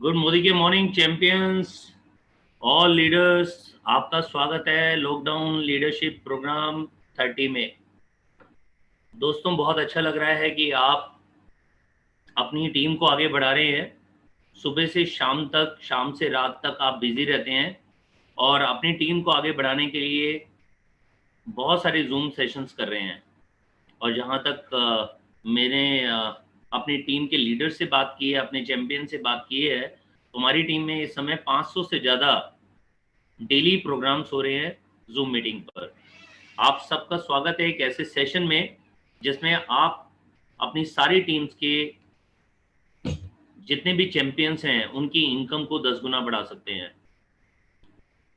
Good Modi के morning champions, all leaders. आपका स्वागत है लॉकडाउन लीडरशिप प्रोग्राम 30 में। दोस्तों, बहुत अच्छा लग रहा है कि आप अपनी टीम को आगे बढ़ा रहे हैं। सुबह से शाम तक, शाम से रात तक आप बिजी रहते हैं और अपनी टीम को आगे बढ़ाने के लिए बहुत सारे जूम सेशंस कर रहे हैं। और जहाँ तक मैंने अपनी टीम के लीडर से बात की है, अपने चैंपियन से बात की है, तो हमारी टीम में इस समय 500 से ज़्यादा डेली प्रोग्राम्स हो रहे हैं जूम मीटिंग पर। आप सबका स्वागत है एक ऐसे सेशन में जिसमें आप अपनी सारी टीम्स के जितने भी चैंपियंस हैं उनकी इनकम को 10 गुना बढ़ा सकते हैं।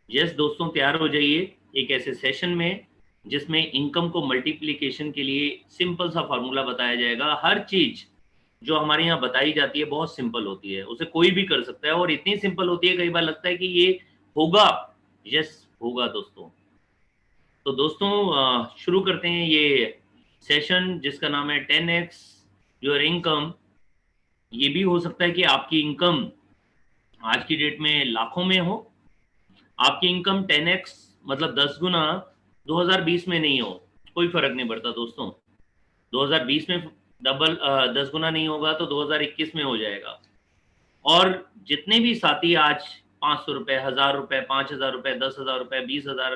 यस दोस्तों, तैयार हो जाइए एक ऐसे सेशन में जिसमें इनकम को मल्टीप्लिकेशन के लिए सिंपल सा फार्मूला बताया जाएगा। हर चीज जो हमारे यहाँ बताई जाती है बहुत सिंपल होती है, उसे कोई भी कर सकता है और इतनी सिंपल होती है कई बार लगता है कि ये होगा। यस, होगा दोस्तों। तो दोस्तों, शुरू करते हैं ये सेशन जिसका नाम है 10x योर इनकम। ये भी हो सकता है कि आपकी इनकम आज की डेट में लाखों में हो। आपकी इनकम 10x मतलब 10 गुना 2020 में नहीं हो, कोई फर्क नहीं पड़ता दोस्तों। 2020 में डबल 10 गुना नहीं होगा तो 2021 में हो जाएगा। और जितने भी साथी आज 500 रुपए, 1000 रुपए, 5000 रुपए, 10,000 रुपए, 20,000,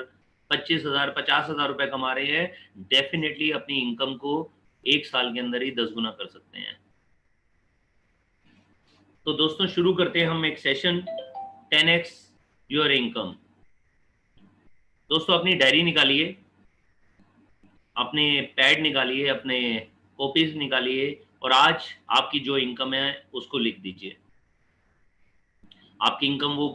25,000, 50,000 रुपए कमा रहे हैं, डेफिनेटली अपनी इनकम को एक साल के अंदर ही 10 गुना कर सकते हैं। तो दोस्तों, शुरू करते हैं हम एक सेशन 10x योर इनकम। दोस्तों, अपनी डायरी निकालिए, अपने पैड निकालिए, अपने कॉपीज निकालिए और आज आपकी जो इनकम है उसको लिख दीजिए। आपकी इनकम वो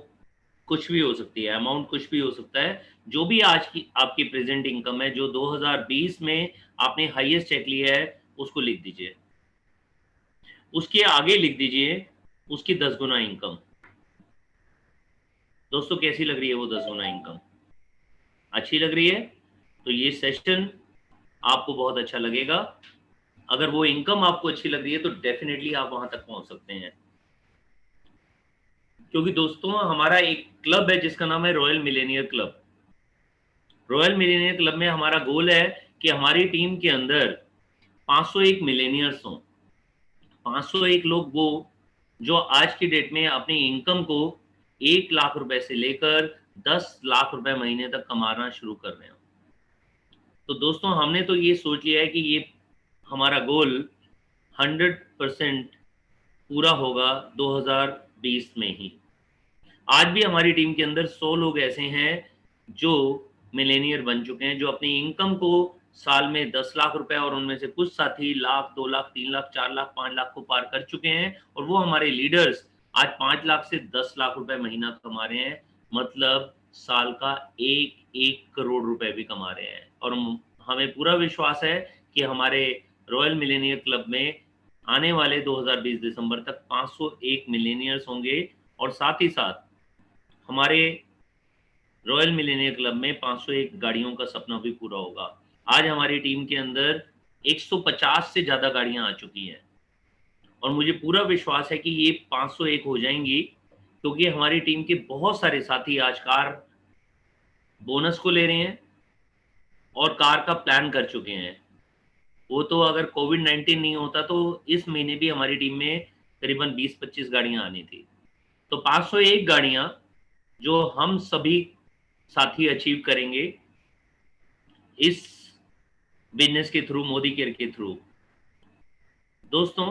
कुछ भी हो सकती है, अमाउंट कुछ भी हो सकता है। जो भी आज की आपकी प्रेजेंट इनकम है, जो 2020 में आपने हाईएस्ट चेक लिया है, उसको लिख दीजिए। उसके आगे लिख दीजिए उसकी 10 गुना इनकम। दोस्तों, कैसी लग रही है वो 10 गुना इनकम? अच्छी लग रही है तो ये सेशन आपको बहुत अच्छा लगेगा। अगर वो इनकम आपको अच्छी लग रही है तो डेफिनेटली आप वहां तक पहुंच सकते हैं। क्योंकि दोस्तों, हमारा एक क्लब है जिसका नाम है royal Millionaire club. Royal Millionaire club में हमारा गोल है कि हमारी टीम के अंदर 501 मिलेनियर्स हों। 501 लोग वो जो आज की डेट में अपनी इनकम को 1 लाख रुपए से लेकर 10 लाख रुपए महीने तक कमाना शुरू कर रहे हो। तो दोस्तों, हमने तो ये सोच लिया है कि ये हमारा गोल 100% पूरा होगा 2020 में ही। आज भी हमारी टीम के अंदर 100 लोग ऐसे हैं जो मिलेनियर बन चुके हैं, जो अपनी इनकम को साल में 10 लाख रुपए, और उनमें से कुछ साथी लाख, 2 लाख, 3 लाख, 4 लाख, 5 लाख को पार कर चुके हैं। और वो हमारे लीडर्स आज 5 लाख से 10 लाख रुपए महीना कमा रहे हैं। मतलब साल का 1-1 करोड़ रुपए भी कमा रहे हैं। और हमें पूरा विश्वास है कि हमारे रॉयल मिलेनियर क्लब में आने वाले 2020 दिसंबर तक 501 मिलेनियर्स होंगे। और साथ ही साथ हमारे रॉयल मिलेनियर क्लब में 501 गाड़ियों का सपना भी पूरा होगा। आज हमारी टीम के अंदर 150 से ज्यादा गाड़ियां आ चुकी हैं और मुझे पूरा विश्वास है कि ये 501 हो जाएंगी, क्योंकि हमारी टीम के बहुत सारे साथी आज कार बोनस को ले रहे हैं और कार का प्लान कर चुके हैं। वो तो अगर कोविड-19 नहीं होता तो इस महीने भी हमारी टीम में करीबन 20-25 गाड़ियां आनी थी। तो 501 गाड़ियां जो हम सभी साथी अचीव करेंगे इस बिजनेस के थ्रू, मोदी केयर के थ्रू। दोस्तों,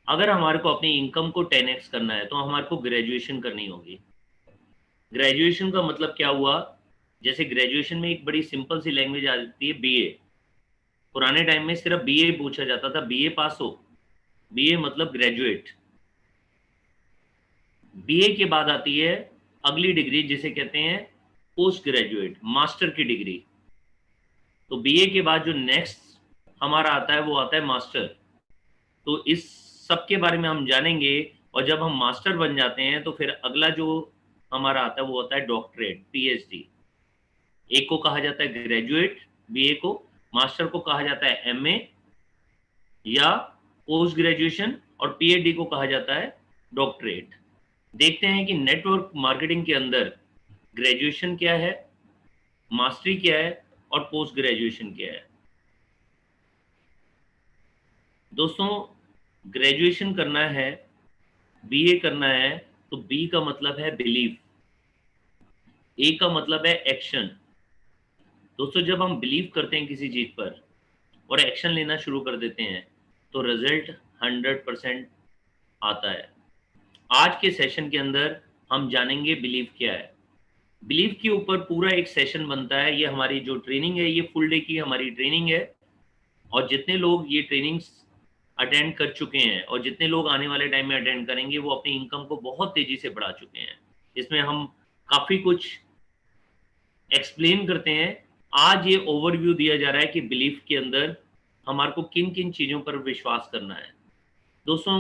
अगर हमारे को अपनी इनकम को 10x करना है तो हमारे को ग्रेजुएशन करनी होगी। ग्रेजुएशन का मतलब क्या हुआ? जैसे ग्रेजुएशन में एक बड़ी सिंपल सी लैंग्वेज आ जाती है, बीए। पुराने टाइम में सिर्फ बीए पूछा जाता था, बीए पास हो। बीए मतलब ग्रेजुएट। बीए के बाद आती है अगली डिग्री जिसे कहते हैं पोस्ट ग्रेजुएट, मास्टर की डिग्री। तो बीए के बाद जो नेक्स्ट हमारा आता है वो आता है मास्टर। तो इस सब के बारे में हम जानेंगे। और जब हम मास्टर बन जाते हैं तो फिर अगला जो हमारा आता है वो होता है डॉक्टरेट, पीएचडी। एक को कहा जाता है ग्रेजुएट बीए को, मास्टर को कहा जाता है एमए या पोस्ट ग्रेजुएशन, और पीएचडी को कहा जाता है डॉक्टरेट। देखते हैं कि नेटवर्क मार्केटिंग के अंदर ग्रेजुएशन क्या है, मास्टरी क्या है और पोस्ट ग्रेजुएशन क्या है। दोस्तों, ग्रेजुएशन करना है, बीए करना है, तो बी का मतलब है बिलीफ, ए का मतलब है एक्शन। दोस्तों, जब हम बिलीव करते हैं किसी चीज पर और एक्शन लेना शुरू कर देते हैं तो रिजल्ट 100% आता है। आज के सेशन के अंदर हम जानेंगे बिलीव क्या है। बिलीव के ऊपर पूरा एक सेशन बनता है। ये हमारी जो ट्रेनिंग है, ये फुल डे की हमारी ट्रेनिंग है, और जितने लोग ये ट्रेनिंग्स अटेंड कर चुके हैं और जितने लोग आने वाले टाइम में अटेंड करेंगे वो अपनी इनकम को बहुत तेजी से बढ़ा चुके हैं। इसमें हम काफी कुछ एक्सप्लेन करते हैं। आज ये ओवरव्यू दिया जा रहा है कि बिलीफ के अंदर हमारे को किन किन चीजों पर विश्वास करना है। दोस्तों,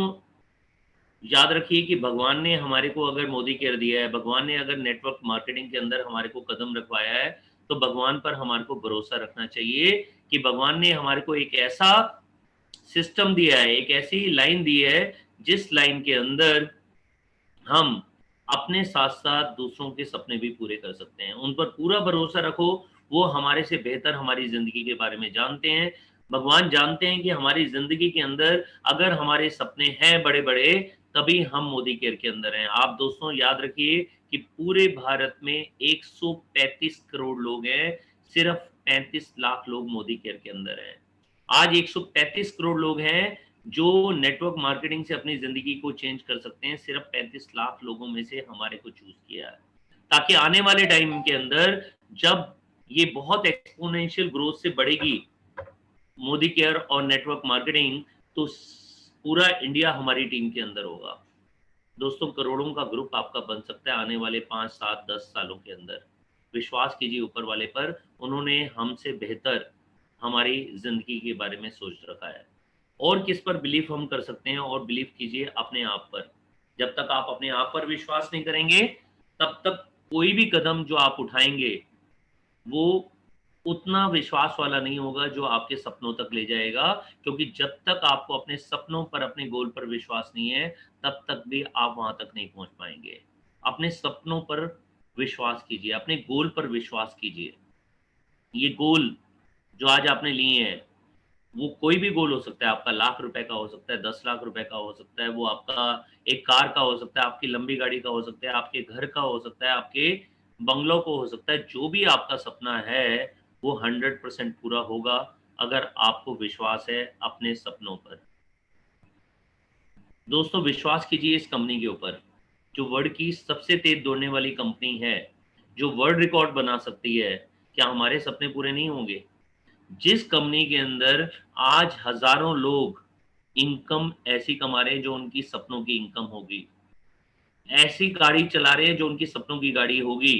याद रखिए कि भगवान ने हमारे को अगर मोदी केयर दिया है, भगवान ने अगर नेटवर्क मार्केटिंग के अंदर हमारे को कदम रखवाया है, तो भगवान पर हमारे को भरोसा रखना चाहिए कि भगवान ने हमारे को एक ऐसा सिस्टम दिया है, एक ऐसी लाइन दी है जिस लाइन के अंदर हम अपने साथ साथ दूसरों के सपने भी पूरे कर सकते हैं। उन पर पूरा भरोसा रखो। वो हमारे से बेहतर हमारी जिंदगी के बारे में जानते हैं। भगवान जानते हैं कि हमारी जिंदगी के अंदर अगर हमारे सपने हैं बड़े बड़े, तभी हम मोदी केयर के अंदर हैं। आप दोस्तों याद रखिए कि पूरे भारत में 135 करोड़ लोग हैं, सिर्फ 35 लाख लोग मोदी केयर के अंदर हैं। आज 135 करोड़ लोग हैं जो नेटवर्क मार्केटिंग से अपनी जिंदगी को चेंज कर सकते हैं। सिर्फ 35 लाख लोगों में से हमारे को चूज किया है, ताकि आने वाले टाइम के अंदर जब ये बहुत एक्सपोनेंशियल ग्रोथ से बढ़ेगी मोदी केयर और नेटवर्क मार्केटिंग, तो पूरा इंडिया हमारी टीम के अंदर होगा। दोस्तों, करोड़ों का ग्रुप आपका बन सकता है आने वाले 5, 7, 10 सालों के अंदर। विश्वास कीजिए ऊपर वाले पर, उन्होंने हमसे बेहतर हमारी जिंदगी के बारे में सोच रखा है। और किस पर बिलीफ हम कर सकते हैं? और बिलीव कीजिए अपने आप पर। जब तक आप अपने आप पर विश्वास नहीं करेंगे, तब तक कोई भी कदम जो आप उठाएंगे वो उतना विश्वास वाला नहीं होगा जो आपके सपनों तक ले जाएगा। क्योंकि जब तक आपको अपने सपनों पर, अपने गोल पर विश्वास नहीं है, तब तक भी आप वहां तक नहीं पहुंच पाएंगे। अपने सपनों पर विश्वास कीजिए, अपने गोल पर विश्वास कीजिए। ये गोल जो आज आपने लिए हैं, वो कोई भी गोल हो सकता है। आपका लाख रुपए का हो सकता है, 10 लाख रुपए का हो सकता है, वो आपका एक कार का हो सकता है, आपकी लंबी गाड़ी का हो सकता है, आपके घर का हो सकता है, आपके बंगलों को हो सकता है। जो भी आपका सपना है वो 100% पूरा होगा, अगर आपको विश्वास है अपने सपनों पर। दोस्तों, विश्वास कीजिए इस कंपनी के ऊपर, जो वर्ल्ड की सबसे तेज दौड़ने वाली कंपनी है, जो वर्ल्ड रिकॉर्ड बना सकती है। क्या हमारे सपने पूरे नहीं होंगे? जिस कंपनी के अंदर आज हजारों लोग इनकम ऐसी कमा रहे हैं जो उनकी सपनों की इनकम होगी, ऐसी गाड़ी चला रहे हैं जो उनकी सपनों की गाड़ी होगी,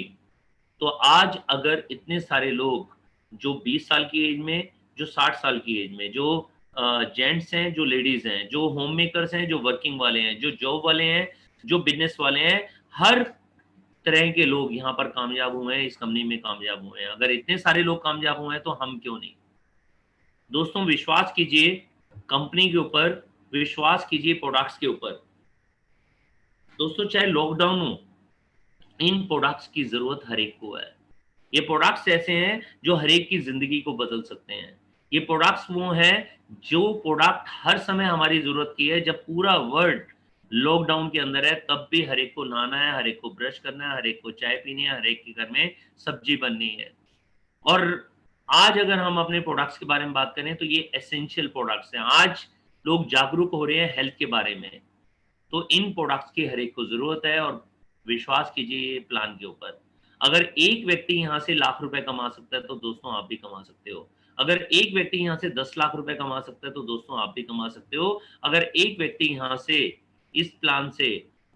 तो आज अगर इतने सारे लोग जो 20 साल की एज में, जो 60 साल की एज में, जो जेंट्स हैं, जो लेडीज हैं, जो होम मेकर्स हैं, जो वर्किंग वाले हैं, जो जॉब वाले हैं, जो बिजनेस वाले हैं, हर तरह के लोग यहाँ पर कामयाब हुए हैं, इस कंपनी में कामयाब हुए हैं। अगर इतने सारे लोग कामयाब हुए हैं तो हम क्यों नहीं? दोस्तों, विश्वास कीजिए कंपनी के ऊपर, विश्वास कीजिए प्रोडक्ट्स के ऊपर। दोस्तों, चाहे लॉकडाउन हो, इन प्रोडक्ट्स की जरूरत हर एक को है। ये प्रोडक्ट्स ऐसे हैं जो हर एक की जिंदगी को बदल सकते हैं। ये प्रोडक्ट्स वो हैं जो प्रोडक्ट हर समय हमारी जरूरत की है। जब पूरा वर्ल्ड लॉकडाउन के अंदर है, तब भी हर एक को नहाना है, हर एक को ब्रश करना है, हर एक को चाय पीनी है, हर एक के घर में सब्जी बननी है। और आज अगर हम अपने प्रोडक्ट्स के बारे में बात करें तो ये एसेंशियल प्रोडक्ट्स हैं। आज लोग जागरूक हो रहे हैं हेल्थ के बारे में, तो इन प्रोडक्ट्स की हर एक को जरूरत है। और विश्वास कीजिए ये प्लान के ऊपर, अगर एक व्यक्ति यहाँ से लाख रुपए कमा सकता है तो दोस्तों आप भी कमा सकते हो। अगर एक व्यक्ति यहाँ से 10 लाख रुपए कमा सकता है तो दोस्तों आप भी कमा सकते हो। अगर एक व्यक्ति यहाँ से इस प्लान से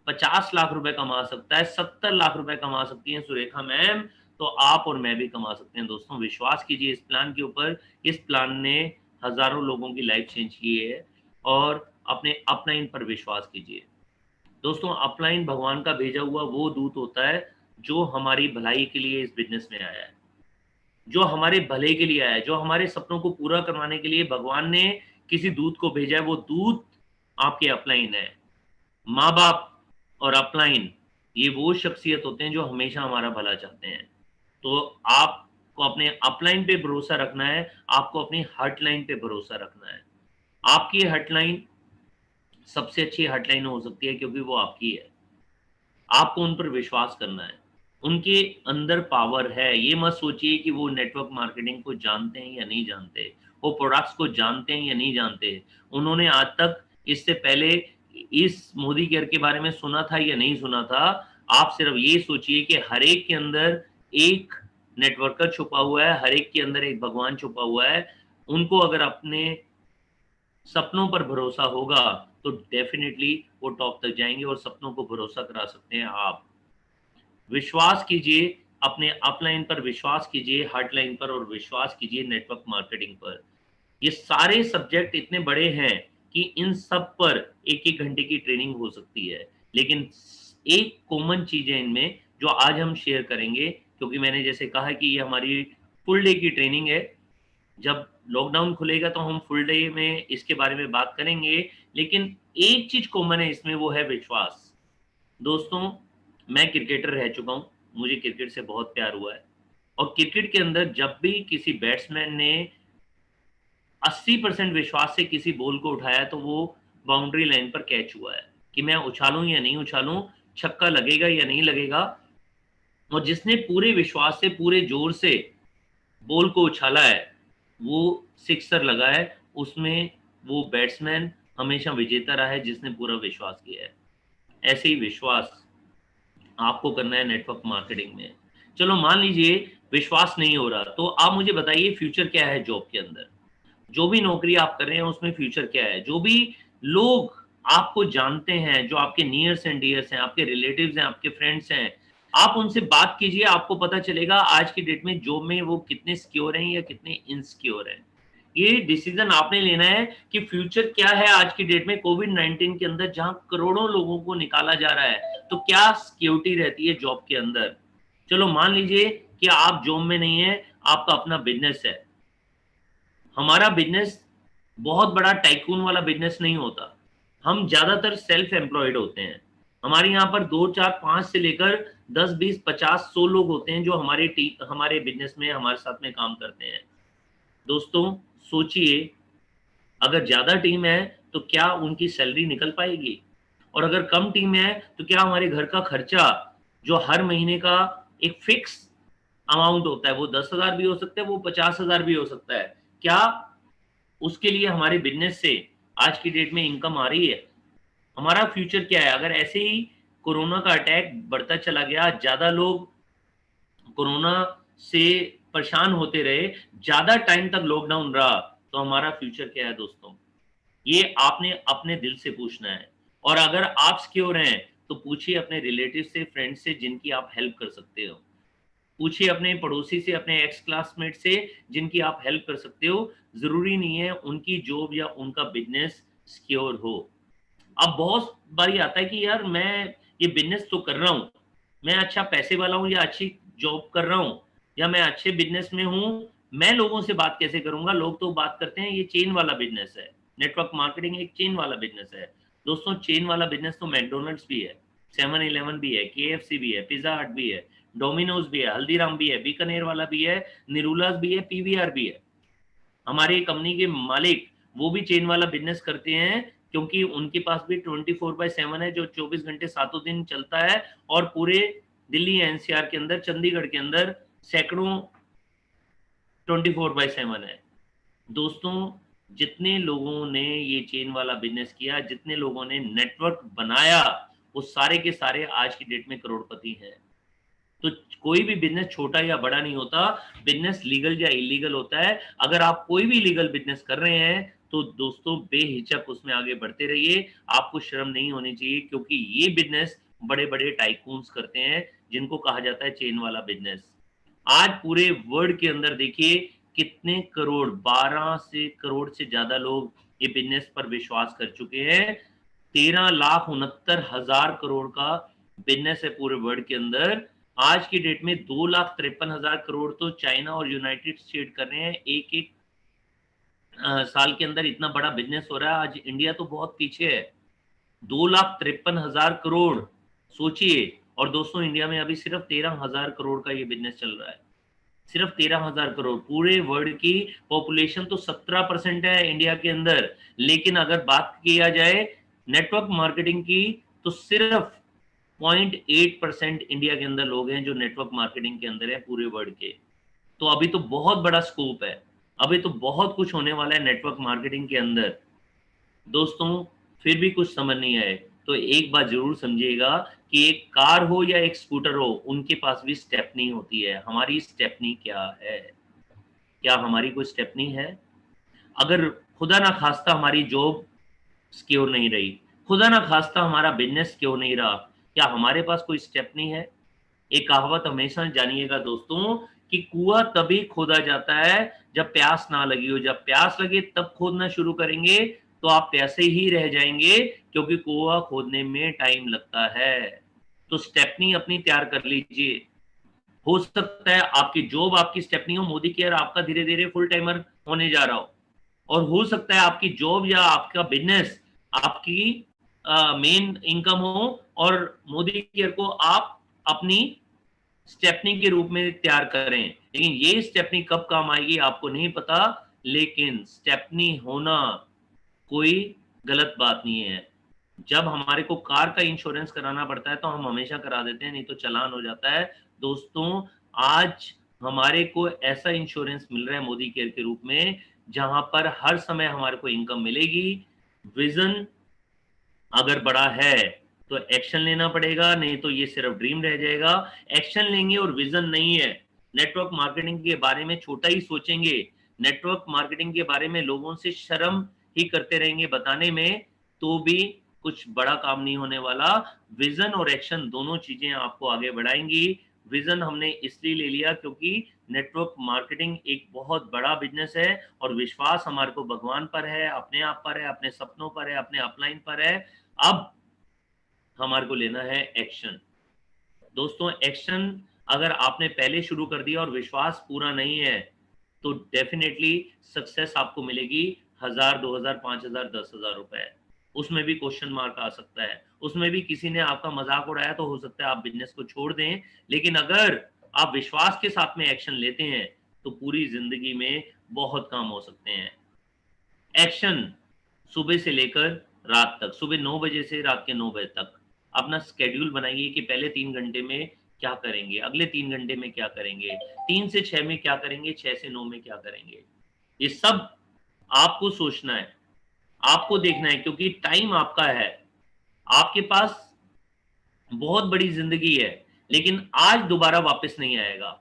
50 लाख रुपए कमा सकता है, 70 लाख रुपए कमा सकती है सुरेखा मैम, तो आप और मैं भी कमा सकते हैं। दोस्तों, विश्वास कीजिए इस प्लान के ऊपर। इस प्लान ने हजारों लोगों की लाइफ चेंज की है। और अपने अपलाइन पर विश्वास कीजिए। दोस्तों, अपलाइन भगवान का भेजा हुआ वो दूत होता है जो हमारी भलाई के लिए इस बिजनेस में आया है, जो हमारे भले के लिए आया है, जो हमारे सपनों को पूरा करवाने के लिए भगवान ने किसी दूत को भेजा है। वो दूत आपके अपलाइन है। माँ बाप और अपलाइन, ये वो शख्सियत होते हैं जो हमेशा हमारा भला चाहते हैं। तो आपको अपने अपलाइन पे भरोसा रखना है, आपको अपनी हॉटलाइन पे भरोसा रखना है। आपकी हॉटलाइन सबसे अच्छी हॉटलाइन हो सकती है क्योंकि वो आपकी है। आपको उन पर विश्वास करना है। उनके अंदर पावर है। ये मत सोचिए कि वो नेटवर्क मार्केटिंग को जानते हैं या नहीं जानते, वो प्रोडक्ट्स को जानते हैं या नहीं जानते, उन्होंने आज तक इससे पहले इस मोदी केयर के बारे में सुना था या नहीं सुना था। आप सिर्फ ये सोचिए कि हर एक के अंदर एक नेटवर्कर छुपा हुआ है, हर एक के अंदर एक भगवान छुपा हुआ है। उनको अगर अपने सपनों पर भरोसा होगा तो डेफिनेटली वो टॉप तक जाएंगे और सपनों को भरोसा करा सकते हैं आप। विश्वास कीजिए, अपने अपलाइन पर विश्वास कीजिए, हॉटलाइन पर, और विश्वास कीजिए नेटवर्क मार्केटिंग पर। ये सारे सब्जेक्ट इतने बड़े हैं कि इन सब पर एक एक घंटे की ट्रेनिंग हो सकती है। लेकिन एक कॉमन चीज है इनमें जो आज हम शेयर करेंगे, क्योंकि मैंने जैसे कहा कि ये हमारी फुल डे की ट्रेनिंग है। जब लॉकडाउन खुलेगा तो हम फुल डे में इसके बारे में बात करेंगे। लेकिन एक चीज कॉमन है इसमें, वो है विश्वास। दोस्तों, मैं क्रिकेटर रह चुका हूँ, मुझे क्रिकेट से बहुत प्यार हुआ है। और क्रिकेट के अंदर जब भी किसी बैट्समैन ने 80% विश्वास से किसी बॉल को उठाया तो वो बाउंड्री लाइन पर कैच हुआ है, कि मैं उछालूं या नहीं उछालूं, छक्का लगेगा या नहीं लगेगा। और जिसने पूरे विश्वास से, पूरे जोर से बॉल को उछाला है, वो सिक्सर लगा है, उसमें वो बैट्समैन हमेशा विजेता रहा है जिसने पूरा विश्वास किया है। ऐसे ही विश्वास आपको करना है नेटवर्क मार्केटिंग में। चलो मान लीजिए विश्वास नहीं हो रहा, तो आप मुझे बताइए फ्यूचर क्या है जॉब के अंदर। जो भी नौकरी आप कर रहे हैं उसमें फ्यूचर क्या है। जो भी लोग आपको जानते हैं, जो आपके नियर्स एंड डियर्स हैं, आपके रिलेटिव्स हैं, आपके फ्रेंड्स हैं, आप उनसे बात कीजिए, आपको पता चलेगा आज की डेट में जॉब में वो कितने सिक्योर हैं या कितने इनसिक्योर हैं। ये डिसीजन आपने लेना है कि फ्यूचर क्या है आज की डेट में। कोविड-19 के अंदर जहां करोड़ों लोगों को निकाला जा रहा है, तो क्या सिक्योरिटी रहती है जॉब के अंदर। चलो मान लीजिए कि आप जॉब में नहीं है, आपका अपना बिजनेस है। हमारा बिजनेस बहुत बड़ा टाइकून वाला बिजनेस नहीं होता, हम ज्यादातर सेल्फ एम्प्लॉयड होते हैं। हमारे यहाँ पर 2 4 5 से लेकर 10 20 50 100 लोग होते हैं जो हमारे बिजनेस में हमारे साथ में काम करते हैं। दोस्तों, सोचिए, अगर ज्यादा टीम है तो क्या उनकी सैलरी निकल पाएगी, और अगर कम टीम है तो क्या हमारे घर का खर्चा, जो हर महीने का एक फिक्स अमाउंट होता है, वो 10,000 भी हो सकता है, वो 50,000 भी हो सकता है, क्या उसके लिए हमारे बिजनेस से आज की डेट में इनकम आ रही है। हमारा फ्यूचर क्या है अगर ऐसे ही कोरोना का अटैक बढ़ता चला गया, ज्यादा लोग कोरोना से परेशान होते रहे, ज्यादा टाइम तक लॉकडाउन रहा, तो हमारा फ्यूचर क्या है दोस्तों। ये आपने अपने दिल से पूछना है। और अगर आप सिक्योर हैं तो पूछिए अपने रिलेटिव से, फ्रेंड से, जिनकी आप हेल्प कर सकते हो। पूछिए अपने पड़ोसी से, अपने एक्स क्लासमेट से, जिनकी आप हेल्प कर सकते हो। जरूरी नहीं है उनकी जॉब या उनका बिजनेस सिक्योर हो। अब बहुत बारी आता है कि यार मैं ये बिजनेस तो कर रहा हूँ, मैं अच्छा पैसे वाला हूँ या अच्छी जॉब कर रहा हूँ या मैं अच्छे बिजनेस में हूँ, मैं लोगों से बात कैसे करूंगा। लोग तो बात करते हैं ये चेन वाला बिजनेस है, नेटवर्क मार्केटिंग एक चेन वाला बिजनेस है। दोस्तों, चेन वाला बिजनेस तो मैकडोनल्ड्स भी है, 7-Eleven भी है, KFC भी है, पिज्जा हट भी है, डोमिनोज भी है, हल्दीराम भी है, बीकानेर वाला भी है, निरूलास भी है, PVR भी है। हमारी कंपनी के मालिक वो भी चेन वाला बिजनेस करते हैं, क्योंकि उनके पास भी 24/7 है, जो 24 घंटे 7 दिन चलता है। और पूरे दिल्ली NCR के अंदर, चंडीगढ़ के अंदर सैकड़ों 24/7 है। दोस्तों, जितने लोगों ने ये चेन वाला बिजनेस किया, जितने लोगों ने नेटवर्क बनाया, वो सारे के सारे आज की डेट में करोड़पति हैं। तो कोई भी बिजनेस छोटा या बड़ा नहीं होता, बिजनेस लीगल या इलीगल होता है। अगर आप कोई भी लीगल बिजनेस कर रहे हैं तो दोस्तों बेहिचक उसमें आगे बढ़ते रहिए, आपको शर्म नहीं होनी चाहिए, क्योंकि ये बिजनेस बड़े बड़े टाइकून्स करते हैं, जिनको कहा जाता है चेन वाला बिजनेस। आज पूरे वर्ल्ड के अंदर देखिए कितने करोड़, 12 करोड़ से ज्यादा लोग ये बिजनेस पर विश्वास कर चुके हैं। 13,69,000 करोड़ का बिजनेस है पूरे वर्ल्ड के अंदर। आज की डेट में 2,53,000 करोड़ तो चाइना और यूनाइटेड स्टेट कर रहे हैं एक एक साल के अंदर। इतना बड़ा बिजनेस हो रहा है। आज इंडिया तो बहुत पीछे है, 2,53,000 करोड़, सोचिए। और दोस्तों इंडिया में अभी सिर्फ 13,000 करोड़ का ये बिजनेस चल रहा है, सिर्फ 13,000 करोड़। पूरे वर्ल्ड की पॉपुलेशन तो 17% है इंडिया के अंदर, लेकिन अगर बात किया जाए नेटवर्क मार्केटिंग की तो सिर्फ 0.8% इंडिया के अंदर लोग हैं जो नेटवर्क मार्केटिंग के अंदर है पूरे वर्ल्ड के। तो अभी तो बहुत बड़ा स्कोप है, अभी तो बहुत कुछ होने वाला है नेटवर्क मार्केटिंग के अंदर। दोस्तों फिर भी कुछ समझ नहीं आए तो एक बात जरूर समझिएगा कि एक कार हो या एक स्कूटर हो, उनके पास भी स्टेपनी होती है। हमारी स्टेपनी क्या है? क्या हमारी कोई स्टेपनी है? अगर खुदा ना खास्ता हमारी जॉब सिक्योर नहीं रही, खुदा ना खास्ता हमारा बिजनेस सिक्योर नहीं रहा, क्या हमारे पास कोई स्टेपनी है? एक कहावत हमेशा जानिएगा दोस्तों कि कुआं तभी खोदा जाता है जब प्यास ना लगी हो। जब प्यास लगे तब खोदना शुरू करेंगे तो आप प्यासे ही रह जाएंगे, क्योंकि कुआं खोदने में टाइम लगता है। तो स्टेपनी अपनी तैयार कर लीजिए। हो सकता है आपकी जॉब आपकी स्टेपनी हो, मोदी केयर आपका धीरे धीरे फुल टाइमर होने जा रहा हो, और हो सकता है आपकी जॉब या आपका बिजनेस आपकी मेन इनकम हो और मोदी केयर को आप अपनी स्टेपनी के रूप में तैयार करें। लेकिन ये स्टेपनी कब काम आएगी आपको नहीं पता, लेकिन स्टेपनी होना कोई गलत बात नहीं है। जब हमारे को कार का इंश्योरेंस कराना पड़ता है तो हम हमेशा करा देते हैं, नहीं तो चालान हो जाता है। दोस्तों आज हमारे को ऐसा इंश्योरेंस मिल रहा है मोदी केयर के रूप में, जहां पर हर समय हमारे को इनकम मिलेगी। विजन अगर बड़ा है तो एक्शन लेना पड़ेगा, नहीं तो ये सिर्फ ड्रीम रह जाएगा। एक्शन लेंगे और विजन नहीं है, नेटवर्क मार्केटिंग के बारे में छोटा ही सोचेंगे, नेटवर्क मार्केटिंग के बारे में लोगों से शर्म ही करते रहेंगे बताने में, तो भी कुछ बड़ा काम नहीं होने वाला। विजन और एक्शन दोनों चीजें आपको आगे बढ़ाएंगी। विजन हमने इसलिए ले लिया क्योंकि नेटवर्क मार्केटिंग एक बहुत बड़ा बिजनेस है, और विश्वास हमारे को भगवान पर है, अपने आप पर है, अपने सपनों पर है, अपने अपलाइन पर है। अब हमारे को लेना है एक्शन। दोस्तों एक्शन अगर आपने पहले शुरू कर दिया और विश्वास पूरा नहीं है तो डेफिनेटली सक्सेस आपको मिलेगी 1,000, 2,000, 5,000, 10,000 रुपए, उसमें भी क्वेश्चन मार्क आ सकता है, उसमें भी किसी ने आपका मजाक उड़ाया तो हो सकता है आप बिजनेस को छोड़ दें। लेकिन अगर आप विश्वास के साथ में एक्शन लेते हैं तो पूरी जिंदगी में बहुत काम हो सकते हैं। एक्शन सुबह से लेकर रात तक, सुबह 9 बजे से रात के 9 बजे तक अपना स्केड्यूल बनाइए कि पहले 3 घंटे में क्या करेंगे, अगले 3 घंटे में क्या करेंगे, 3 से 6 में क्या करेंगे, 6 से 9 में क्या करेंगे। ये सब आपको सोचना है, आपको देखना है, क्योंकि टाइम आपका है, आपके पास बहुत बड़ी जिंदगी है, लेकिन आज दोबारा वापस नहीं आएगा।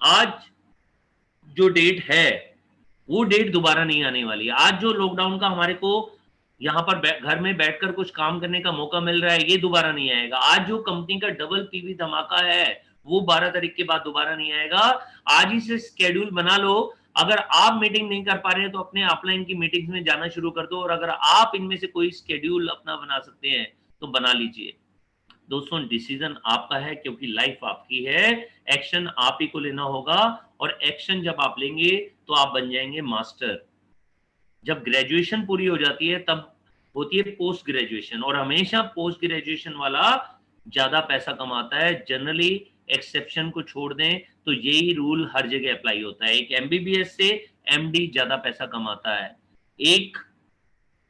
आज जो डेट है वो डेट दोबारा नहीं आने वाली है। आज जो लॉकडाउन का हमारे को यहाँ पर घर में बैठकर कुछ काम करने का मौका मिल रहा है, ये दोबारा नहीं आएगा। आज जो कंपनी का डबल पीवी धमाका है वो 12 तारीख के बाद दोबारा नहीं आएगा। आज ही से स्केड्यूल बना लो। अगर आप मीटिंग नहीं कर पा रहे हैं तो अपने ऑफलाइन की मीटिंग्स में जाना शुरू कर दो, और अगर आप इनमें से कोई स्केड्यूल अपना बना सकते हैं तो बना लीजिए। दोस्तों डिसीजन आपका है क्योंकि लाइफ आपकी है, एक्शन आप ही को लेना होगा, और एक्शन जब आप लेंगे तो आप बन जाएंगे मास्टर। जब ग्रेजुएशन पूरी हो जाती है तब होती है पोस्ट ग्रेजुएशन, और हमेशा पोस्ट ग्रेजुएशन वाला ज्यादा पैसा कमाता है। जनरली एक्सेप्शन को छोड़ दें तो यही रूल हर जगह अप्लाई होता है। एक एमबीबीएस से एमडी ज्यादा पैसा कमाता है, एक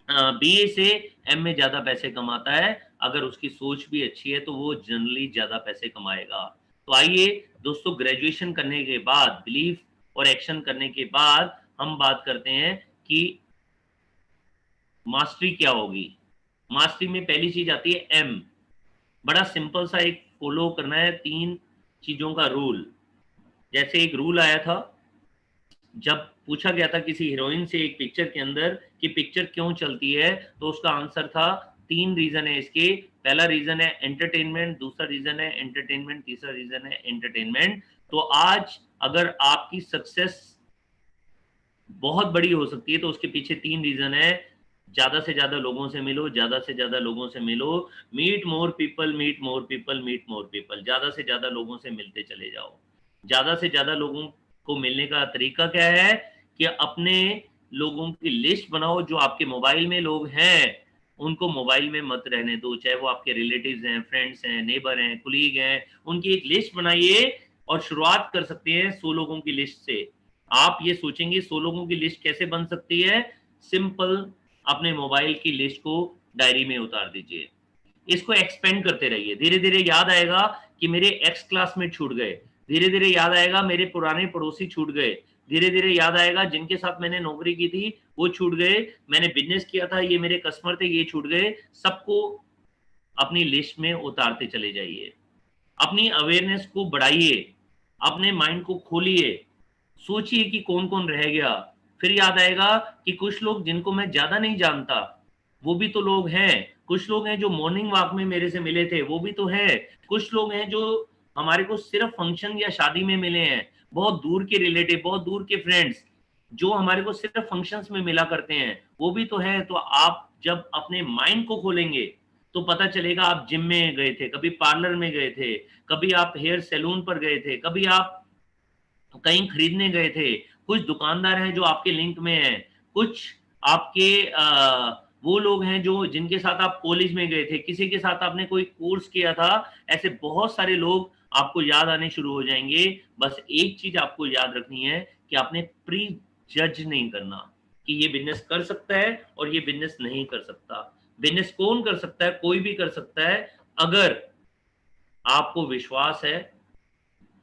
बीए से एमए ज्यादा पैसे कमाता है। अगर उसकी सोच भी अच्छी है तो वो जनरली ज्यादा पैसे कमाएगा। तो आइए दोस्तों, ग्रेजुएशन करने के बाद, बिलीफ और एक्शन करने के बाद हम बात करते हैं कि मास्टरी क्या होगी। मास्टरी में पहली चीज आती है एम। बड़ा सिंपल सा एक फॉलो करना है 3 चीजों का रूल। जैसे एक रूल आया था, जब पूछा गया था किसी हीरोइन से एक पिक्चर के अंदर कि पिक्चर क्यों चलती है, तो उसका आंसर था 3 रीजन है इसके। पहला रीजन है एंटरटेनमेंट, दूसरा रीजन है एंटरटेनमेंट, तीसरा रीजन है एंटरटेनमेंट। तो आज अगर आपकी सक्सेस बहुत बड़ी हो सकती है तो उसके पीछे 3 रीजन है। ज्यादा से ज्यादा लोगों से मिलो, ज्यादा से ज्यादा लोगों से मिलो, meet more people, meet more people, meet more people. ज्यादा से ज्यादा लोगों से मिलते चले जाओ। ज्यादा से ज्यादा लोगों को मिलने का तरीका क्या है कि अपने लोगों की लिस्ट बनाओ, जो आपके मोबाइल में लोग हैं उनको मोबाइल में मत रहने दो, चाहे वो आपके रिलेटिव्स हैं, फ्रेंड्स हैं, नेबर हैं, कुलीग हैं, उनकी एक लिस्ट बनाइए और शुरुआत कर सकते हैं 100 लोगों की लिस्ट से। आप ये सोचेंगे 100 लोगों की लिस्ट कैसे बन सकती है? सिंपल, अपने मोबाइल की लिस्ट को डायरी में उतार दीजिए, इसको एक्सपेंड करते रहिए। धीरे धीरे याद आएगा कि मेरे एक्स क्लासमेट छूट गए, धीरे धीरे याद आएगा मेरे पुराने पड़ोसी छूट गए, धीरे धीरे याद आएगा जिनके साथ मैंने नौकरी की थी वो छूट गए, मैंने बिजनेस किया था ये मेरे कस्टमर थे ये छूट गए। सबको अपनी लिस्ट में उतारते चले जाइए, अपनी अवेयरनेस को बढ़ाइए, अपने माइंड को खोलिए, सोचिए कि कौन कौन रह गया। फिर याद आएगा कि कुछ लोग जिनको मैं ज्यादा नहीं जानता वो भी तो लोग हैं, कुछ लोग हैं जो मॉर्निंग वॉक में मेरे से मिले थे वो भी तो है, कुछ लोग हैं जो हमारे को सिर्फ फंक्शन या शादी में मिले हैं, बहुत दूर के रिलेटिव, बहुत दूर के फ्रेंड्स जो हमारे को सिर्फ फंक्शंस में मिला करते हैं वो भी तो है। तो आप जब अपने माइंड को खोलेंगे तो पता चलेगा आप जिम में गए थे, कभी पार्लर में गए थे, कभी आप हेयर सैलून पर गए थे, कभी आप कहीं खरीदने गए थे, कुछ दुकानदार हैं जो आपके लिंक में हैं, कुछ आपके वो लोग हैं जो जिनके साथ आप कॉलेज में गए थे, किसी के साथ आपने कोई कोर्स किया था, ऐसे बहुत सारे लोग आपको याद आने शुरू हो जाएंगे। बस एक चीज आपको याद रखनी है कि आपने प्री जज नहीं करना कि ये बिजनेस कर सकता है और ये बिजनेस नहीं कर सकता। बिजनेस कौन कर सकता है? कोई भी कर सकता है। अगर आपको विश्वास है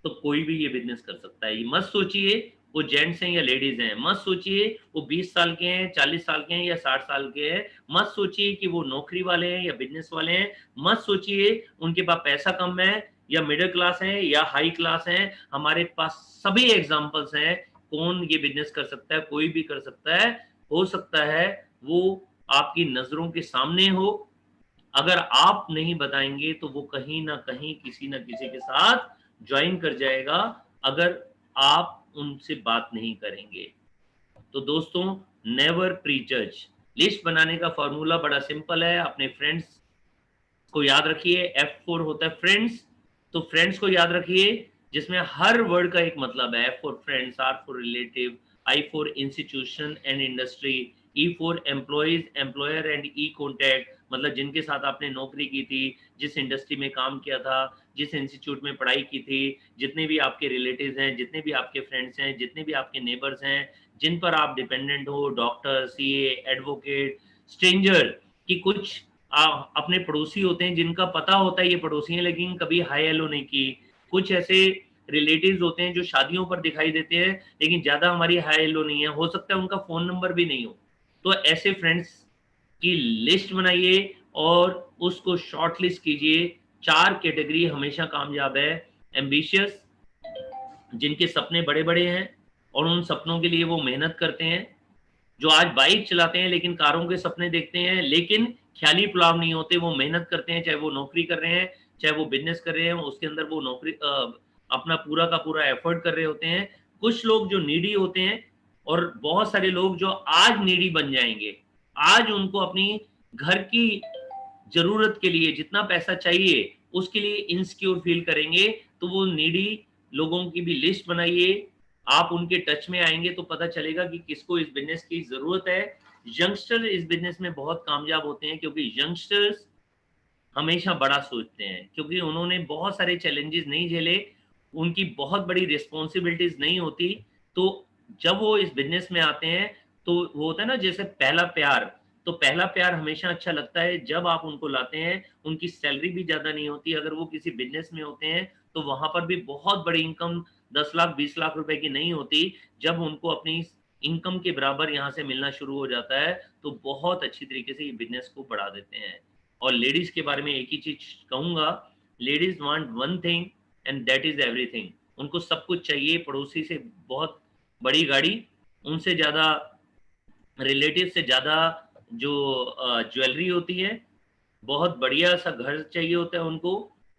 तो कोई भी ये बिजनेस कर सकता है। ये मत सोचिए वो जेंट्स हैं या लेडीज हैं, मत सोचिए वो 20 साल के हैं, 40 साल के हैं या 60 साल के हैं, मत सोचिए कि वो नौकरी वाले हैं या बिजनेस वाले हैं, मत सोचिए उनके पास पैसा कम है या मिडिल क्लास है या हाई क्लास है। हमारे पास सभी एग्जांपल्स हैं, कौन ये बिजनेस कर सकता है? कोई भी कर सकता है। हो सकता है वो आपकी नजरों के सामने हो, अगर आप नहीं बताएंगे तो वो कहीं ना कहीं किसी ना किसी के साथ ज्वाइन कर जाएगा, अगर आप उनसे बात नहीं करेंगे। तो दोस्तों, नेवर प्रीजज। लिस्ट बनाने का फॉर्मूला बड़ा सिंपल है, अपने फ्रेंड्स को याद रखिए, F4 होता है फ्रेंड्स, तो फ्रेंड्स को याद रखिए जिसमें हर वर्ड का एक मतलब है। F for friends, R for relative, I for institution and industry, E for employees employer and E contact, मतलब जिनके साथ आपने नौकरी की थी, जिस इंडस्ट्री में काम किया था, जिस इंस्टीट्यूट में पढ़ाई की थी, जितने भी आपके रिलेटिव्स हैं, जितने भी आपके फ्रेंड्स हैं, जितने भी आपके नेबर्स हैं, जिन पर आप डिपेंडेंट हो, डॉक्टर, सीए, एडवोकेट, स्ट्रेंजर, कि कुछ अपने पड़ोसी होते हैं जिनका पता होता है ये पड़ोसी हैं लेकिन कभी हाई हेलो नहीं की, कुछ ऐसे रिलेटिव्स होते हैं जो शादियों पर दिखाई देते हैं लेकिन ज्यादा हमारी हाई हेलो नहीं है, हो सकता है उनका फोन नंबर भी नहीं हो। तो ऐसे फ्रेंड्स की लिस्ट बनाइए और उसको शॉर्ट लिस्ट कीजिए। 4 कैटेगरी हमेशा कामयाब है। एम्बिशियस, जिनके सपने बड़े बड़े हैं और उन सपनों के लिए वो मेहनत करते हैं, जो आज बाइक चलाते हैं लेकिन कारों के सपने देखते हैं, लेकिन ख्याली पुलाव नहीं होते, वो मेहनत करते हैं, चाहे वो नौकरी कर रहे हैं, चाहे वो बिजनेस कर रहे हैं, उसके अंदर वो नौकरी अपना पूरा का पूरा एफर्ट कर रहे होते हैं। कुछ लोग जो नीडी होते हैं और बहुत सारे लोग जो आज नीडी बन जाएंगे, आज उनको अपनी घर की जरूरत के लिए जितना पैसा चाहिए उसके लिए इनसिक्योर फील करेंगे। तो वो नीडी लोगों की भी लिस्ट बनाइए, आप उनके टच में आएंगे तो पता चलेगा कि किसको इस बिजनेस की जरूरत है। यंगस्टर इस बिजनेस में बहुत कामयाब होते हैं क्योंकि यंगस्टर्स हमेशा बड़ा सोचते हैं, क्योंकि उन्होंने बहुत सारे चैलेंजेस नहीं झेले, उनकी बहुत बड़ी रिस्पॉन्सिबिलिटीज नहीं होती। तो जब वो इस बिजनेस में आते हैं तो वो होता है ना जैसे पहला प्यार, तो पहला प्यार हमेशा अच्छा लगता है जब आप उनको लाते हैं। उनकी सैलरी भी ज्यादा नहीं होती, अगर वो किसी बिजनेस में होते हैं तो वहां पर भी बहुत बड़ी इनकम 10 लाख 20 लाख रुपए की नहीं होती। जब उनको अपनी इनकम के बराबर यहाँ से मिलना शुरू हो जाता है तो बहुत अच्छी तरीके से ये बिजनेस को बढ़ा देते हैं। और लेडीज के बारे में एक ही चीज कहूंगा, ladies want one thing and that is everything. उनको सब कुछ चाहिए, पड़ोसी से बहुत बड़ी गाड़ी, उनसे ज्यादा, रिलेटिव से ज्यादा जो ज्वेलरी होती है, बहुत बढ़िया सा घर चाहिए होता है उनको।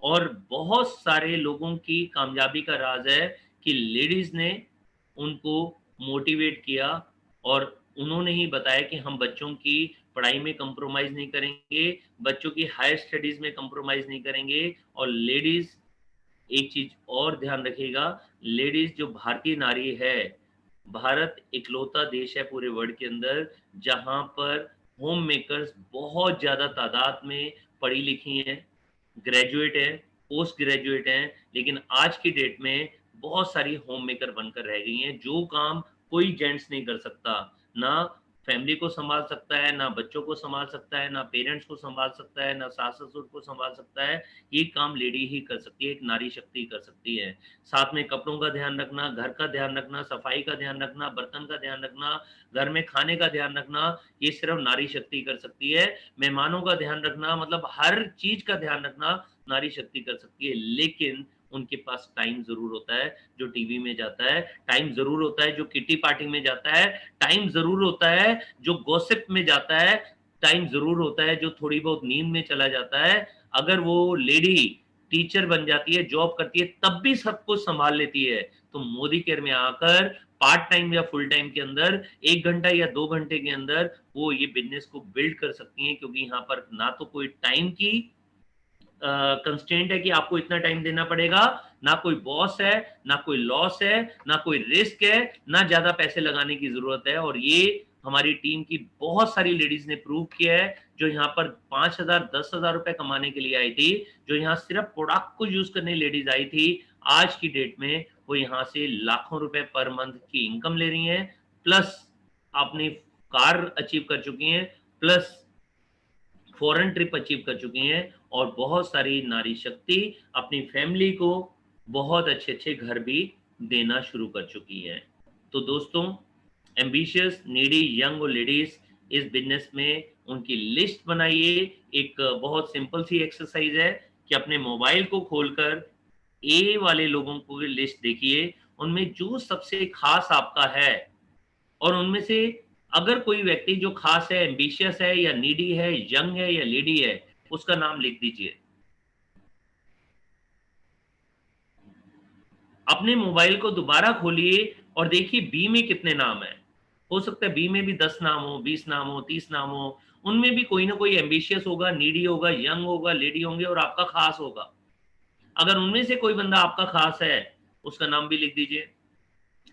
और बहुत सारे लोगों की कामयाबी का राज है कि लेडीज ने उनको मोटिवेट किया और उन्होंने ही बताया कि हम बच्चों की पढ़ाई में कंप्रोमाइज नहीं करेंगे, बच्चों की हायर स्टडीज में कंप्रोमाइज नहीं करेंगे। और लेडीज, एक चीज और ध्यान रखिएगा, लेडीज जो भारतीय नारी है, भारत इकलौता देश है पूरे वर्ल्ड के अंदर जहां पर होम मेकर्स बहुत ज्यादा तादाद में पढ़ी लिखी हैं, ग्रेजुएट हैं, पोस्ट ग्रेजुएट हैं, लेकिन आज की डेट में बहुत सारी होम मेकर बनकर रह गई हैं। जो काम कोई जेंट्स नहीं कर सकता, ना फैमिली को संभाल सकता है, ना बच्चों को संभाल सकता है, ना पेरेंट्स को संभाल सकता है, ना सास ससुर को संभाल सकता है, ये काम लेडी ही कर सकती है, एक नारी शक्ति कर सकती है। साथ में कपड़ों का ध्यान रखना, घर का ध्यान रखना, सफाई का ध्यान रखना, बर्तन का ध्यान रखना, घर में खाने का ध्यान रखना, ये सिर्फ नारी शक्ति कर सकती है। मेहमानों का ध्यान रखना, मतलब हर चीज का ध्यान रखना नारी शक्ति कर सकती है। लेकिन उनके पास टाइम जरूर होता है जो टीवी में जाता है, टाइम जरूर होता है जो किटी पार्टी में जाता है, टाइम जरूर होता है जो गॉसिप में जाता है, टाइम जरूर होता है जो थोड़ी बहुत नींद में चला जाता है। अगर वो लेडी टीचर बन जाती है, जॉब करती है, तब भी सब कुछ संभाल लेती है। तो मोदी केयर में आकर पार्ट टाइम या फुल टाइम के अंदर 1 घंटा या 2 घंटे के अंदर वो ये बिजनेस को बिल्ड कर सकती हैं, क्योंकि यहाँ पर ना तो कोई टाइम की कंस्टेंट है कि आपको इतना टाइम देना पड़ेगा, ना कोई बॉस है, ना कोई लॉस है, ना कोई रिस्क है, ना ज्यादा पैसे लगाने की जरूरत है। और ये हमारी टीम की बहुत सारी लेडीज ने प्रूव किया है, जो यहाँ पर 5,000 10,000 रुपए कमाने के लिए आई थी, जो यहाँ सिर्फ प्रोडक्ट को यूज करने लेडीज आई थी, आज की डेट में वो यहाँ से लाखों रुपए पर मंथ की इनकम ले रही हैं, प्लस अपनी कार अचीव कर चुकी हैं, प्लस फॉरेन ट्रिप अचीव कर चुकी हैं, और बहुत सारी नारी शक्ति अपनी फैमिली को बहुत अच्छे अच्छे घर भी देना शुरू कर चुकी है। तो दोस्तों, एम्बिशियस नीडी यंग और लेडीज इस बिजनेस में उनकी लिस्ट बनाइए। एक बहुत सिंपल सी एक्सरसाइज है कि अपने मोबाइल को खोलकर ए वाले लोगों को लिस्ट देखिए, उनमें जो सबसे खास आपका है, और उनमें से अगर कोई व्यक्ति जो खास है, एम्बिशियस है या नीडी है, यंग है या लेडी है, उसका नाम लिख दीजिए। अपने मोबाइल को दोबारा खोलिए और देखिए बी में कितने नाम है। हो सकता है बी में भी 10 नाम हो, 20 नाम हो, 30 नाम हो, उनमें भी कोई ना कोई एम्बिशियस होगा, नीडी होगा, यंग होगा, लेडी होंगे, और आपका खास होगा। अगर उनमें से कोई बंदा आपका खास है, उसका नाम भी लिख दीजिए।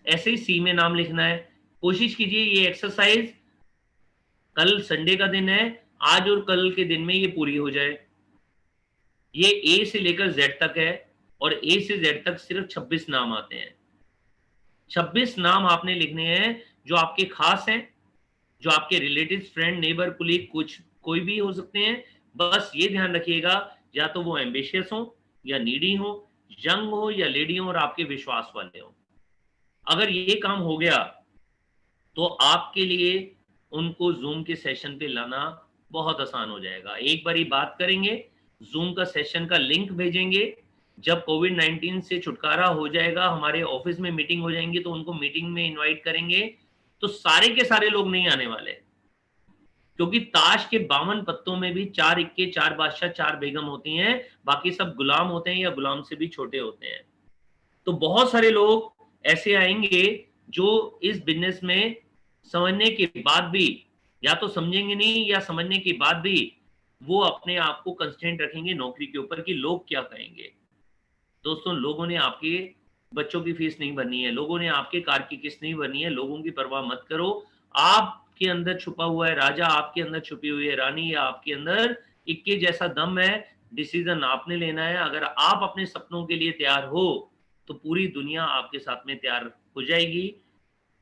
ऐसे ही सी में नाम लिखना है। कोशिश कीजिए ये एक्सरसाइज, कल संडे का दिन है, आज और कल के दिन में ये पूरी हो जाए। ये ए से लेकर जेड तक है, और ए से जेड तक सिर्फ 26 नाम आते हैं। 26 नाम आपने लिखने हैं जो आपके खास हैं, जो आपके रिलेटिव, फ्रेंड, नेबर, कुलीग, कुछ कोई भी हो सकते हैं। बस ये ध्यान रखिएगा, या तो वो एम्बिशियस हो, या नीडी हो, यंग हो या लेडी हो, और आपके विश्वास वाले हो। अगर ये काम हो गया तो आपके लिए उनको जूम के सेशन पे लाना बहुत आसान हो जाएगा। एक बारी बात करेंगे, जूम का सेशन का लिंक भेजेंगे, जब कोविड-19 से छुटकारा हो जाएगा, हमारे ऑफिस में मीटिंग हो जाएंगी, तो उनको मीटिंग में इनवाइट करेंगे। तो सारे के सारे लोग नहीं आने वाले, क्योंकि ताश के 52 पत्तों में भी 4 इक्के, 4 बादशाह, 4 बेगम होती हैं, बाकी सब गुलाम होते हैं या गुलाम से भी छोटे होते हैं। तो बहुत सारे लोग ऐसे आएंगे जो इस बिजनेस में समझने के बाद भी, या तो समझेंगे नहीं, या समझने के बाद भी वो अपने आप को कंस्टेंट रखेंगे नौकरी के ऊपर कि लोग क्या कहेंगे। दोस्तों, लोगों ने आपके बच्चों की फीस नहीं भरनी है, लोगों ने आपके कार की किस्त नहीं भरनी है, लोगों की परवाह मत करो। आपके अंदर छुपा हुआ है राजा, आपके अंदर छुपी हुई है रानी, या आपके अंदर इक्के जैसा दम है। डिसीजन आपने लेना है। अगर आप अपने सपनों के लिए तैयार हो, तो पूरी दुनिया आपके साथ में तैयार हो जाएगी।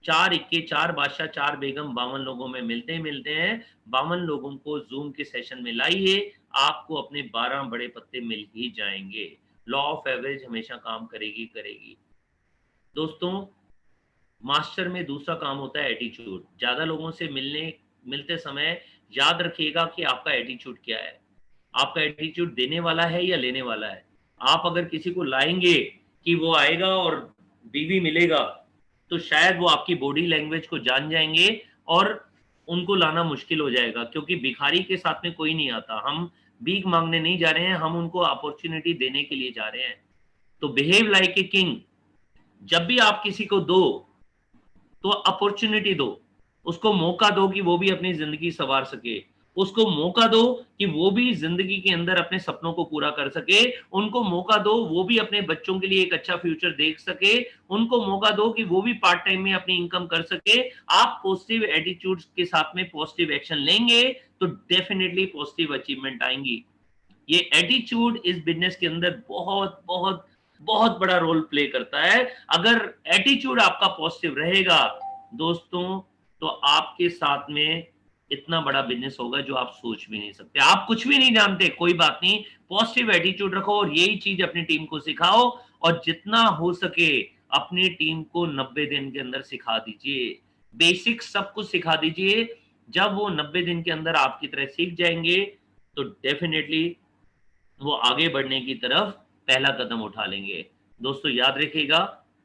4 इक्के, 4 बादशाह, 4 बेगम 52 लोगों में मिलते हैं। 52 लोगों को जूम के सेशन में लाइए, आपको अपने 12 बड़े पत्ते मिल ही जाएंगे। लॉ ऑफ एवरेज हमेशा काम करेगी करेगी। दोस्तों, मास्टर में दूसरा काम होता है एटीट्यूड। ज्यादा लोगों से मिलते समय याद रखिएगा कि आपका एटीट्यूड क्या है। आपका एटीट्यूड देने वाला है या लेने वाला है। आप अगर किसी को लाएंगे कि वो आएगा और बीवी मिलेगा, तो शायद वो आपकी बॉडी लैंग्वेज को जान जाएंगे और उनको लाना मुश्किल हो जाएगा, क्योंकि भिखारी के साथ में कोई नहीं आता। हम भीख मांगने नहीं जा रहे हैं, हम उनको अपॉर्चुनिटी देने के लिए जा रहे हैं। तो बिहेव लाइक ए किंग। जब भी आप किसी को दो, तो अपॉर्चुनिटी दो, उसको मौका दो कि वो भी अपनी जिंदगी संवार सके। उसको मौका दो कि वो भी जिंदगी के अंदर अपने सपनों को पूरा कर सके, उनको मौका दो वो भी अपने बच्चों के लिए एक अच्छा फ्यूचर देख सके, उनको मौका दो कि वो भी पार्ट टाइम में अपनी इनकम कर सके। आप पॉजिटिव एटीट्यूड के साथ में पॉजिटिव एक्शन लेंगे तो डेफिनेटली पॉजिटिव अचीवमेंट आएंगी। ये एटीट्यूड इस बिजनेस के अंदर बहुत बहुत बहुत बड़ा रोल प्ले करता है। अगर एटीट्यूड आपका पॉजिटिव रहेगा दोस्तों, तो आपके साथ में इतना बड़ा बिजनेस होगा जो आप सोच भी नहीं सकते। आप कुछ भी नहीं जानते, कोई बात नहीं, पॉजिटिव एटीट्यूड रखो और यही चीज अपनी टीम को सिखाओ, और जितना हो सके अपनी टीम को 90 दिन के अंदर सिखा दीजिए, बेसिक सब कुछ सिखा दीजिए। जब वो 90 दिन के अंदर आपकी तरह सीख जाएंगे तो डेफिनेटली वो आगे बढ़ने की तरफ पहला कदम उठा लेंगे। दोस्तों याद रखिएगा,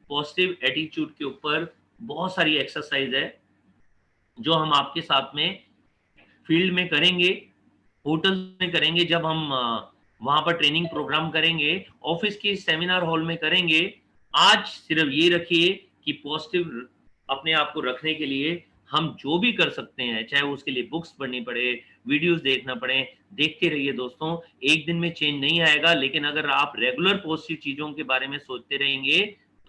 पॉजिटिव एटीट्यूड के ऊपर बहुत सारी एक्सरसाइज है जो हम आपके साथ में फील्ड में करेंगे, होटल में करेंगे, जब हम वहां पर ट्रेनिंग प्रोग्राम करेंगे, ऑफिस के सेमिनार हॉल में करेंगे। आज सिर्फ ये रखिए कि पॉजिटिव अपने आप को रखने के लिए हम जो भी कर सकते हैं, चाहे उसके लिए बुक्स पढ़नी पड़े, वीडियोस देखना पड़े, देखते रहिए दोस्तों। एक दिन में चेंज नहीं आएगा, लेकिन अगर आप रेगुलर पॉजिटिव चीजों के बारे में सोचते रहेंगे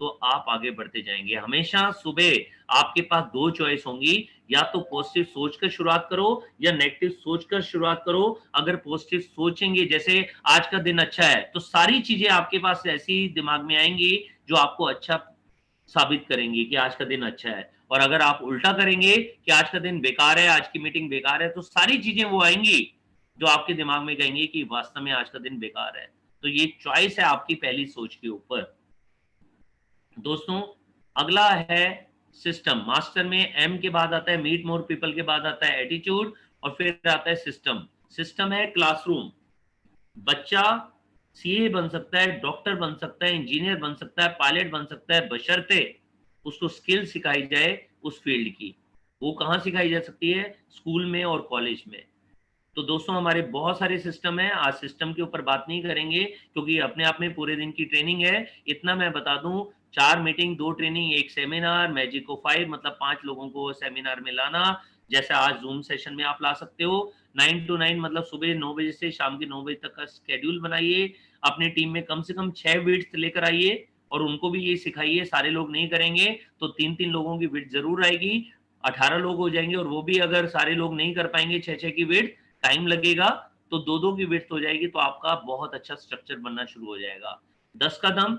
तो आप आगे बढ़ते जाएंगे। हमेशा सुबह आपके पास दो चॉइस होंगी, या तो पॉजिटिव सोचकर शुरुआत करो या नेगेटिव सोचकर शुरुआत करो। अगर पॉजिटिव सोचेंगे, जैसे आज का दिन अच्छा है, तो सारी चीजें आपके पास ऐसी दिमाग में आएंगी जो आपको अच्छा साबित करेंगी कि आज का दिन अच्छा है। और अगर आप उल्टा करेंगे कि आज का दिन बेकार है, आज की मीटिंग बेकार है, तो सारी चीजें वो आएंगी जो आपके दिमाग में कहेंगे कि वास्तव में आज का दिन बेकार है। तो ये चॉइस है आपकी पहली सोच के ऊपर। दोस्तों अगला है सिस्टम। मास्टर में एम के बाद आता है मीट मोर पीपल, के बाद आता है एटीट्यूड, और फिर आता है सिस्टम। सिस्टम है क्लासरूम। बच्चा सीए बन सकता है, डॉक्टर बन सकता है, इंजीनियर बन सकता है, पायलट बन सकता है, बशर्ते उसको स्किल सिखाई जाए उस फील्ड की। वो कहाँ सिखाई जा सकती है? स्कूल में और कॉलेज में। तो दोस्तों हमारे बहुत सारे सिस्टम है, आज सिस्टम के ऊपर बात नहीं करेंगे क्योंकि अपने आप में पूरे दिन की ट्रेनिंग है। इतना मैं बता दूं, 4 मीटिंग, 2 ट्रेनिंग, 1 सेमिनार, मैजिक को 5, मतलब 5 लोगों को सेमिनार में लाना। जैसे आज जूम सेशन में आप ला सकते हो। 9 to 9 मतलब सुबह 9 बजे से शाम के 9 बजे तक का स्केड्यूल बनाइए। अपनी टीम में कम से कम 6 विड्थ लेकर आइए और उनको भी ये सिखाइए। सारे लोग नहीं करेंगे तो 3-3 लोगों की विड्थ जरूर आएगी, 18 लोग हो जाएंगे। और वो भी अगर सारे लोग नहीं कर पाएंगे 6-6 की विड्थ, टाइम लगेगा, तो 2-2 की विड्थ हो जाएगी, तो आपका बहुत अच्छा स्ट्रक्चर बनना शुरू हो जाएगा। 10 का दम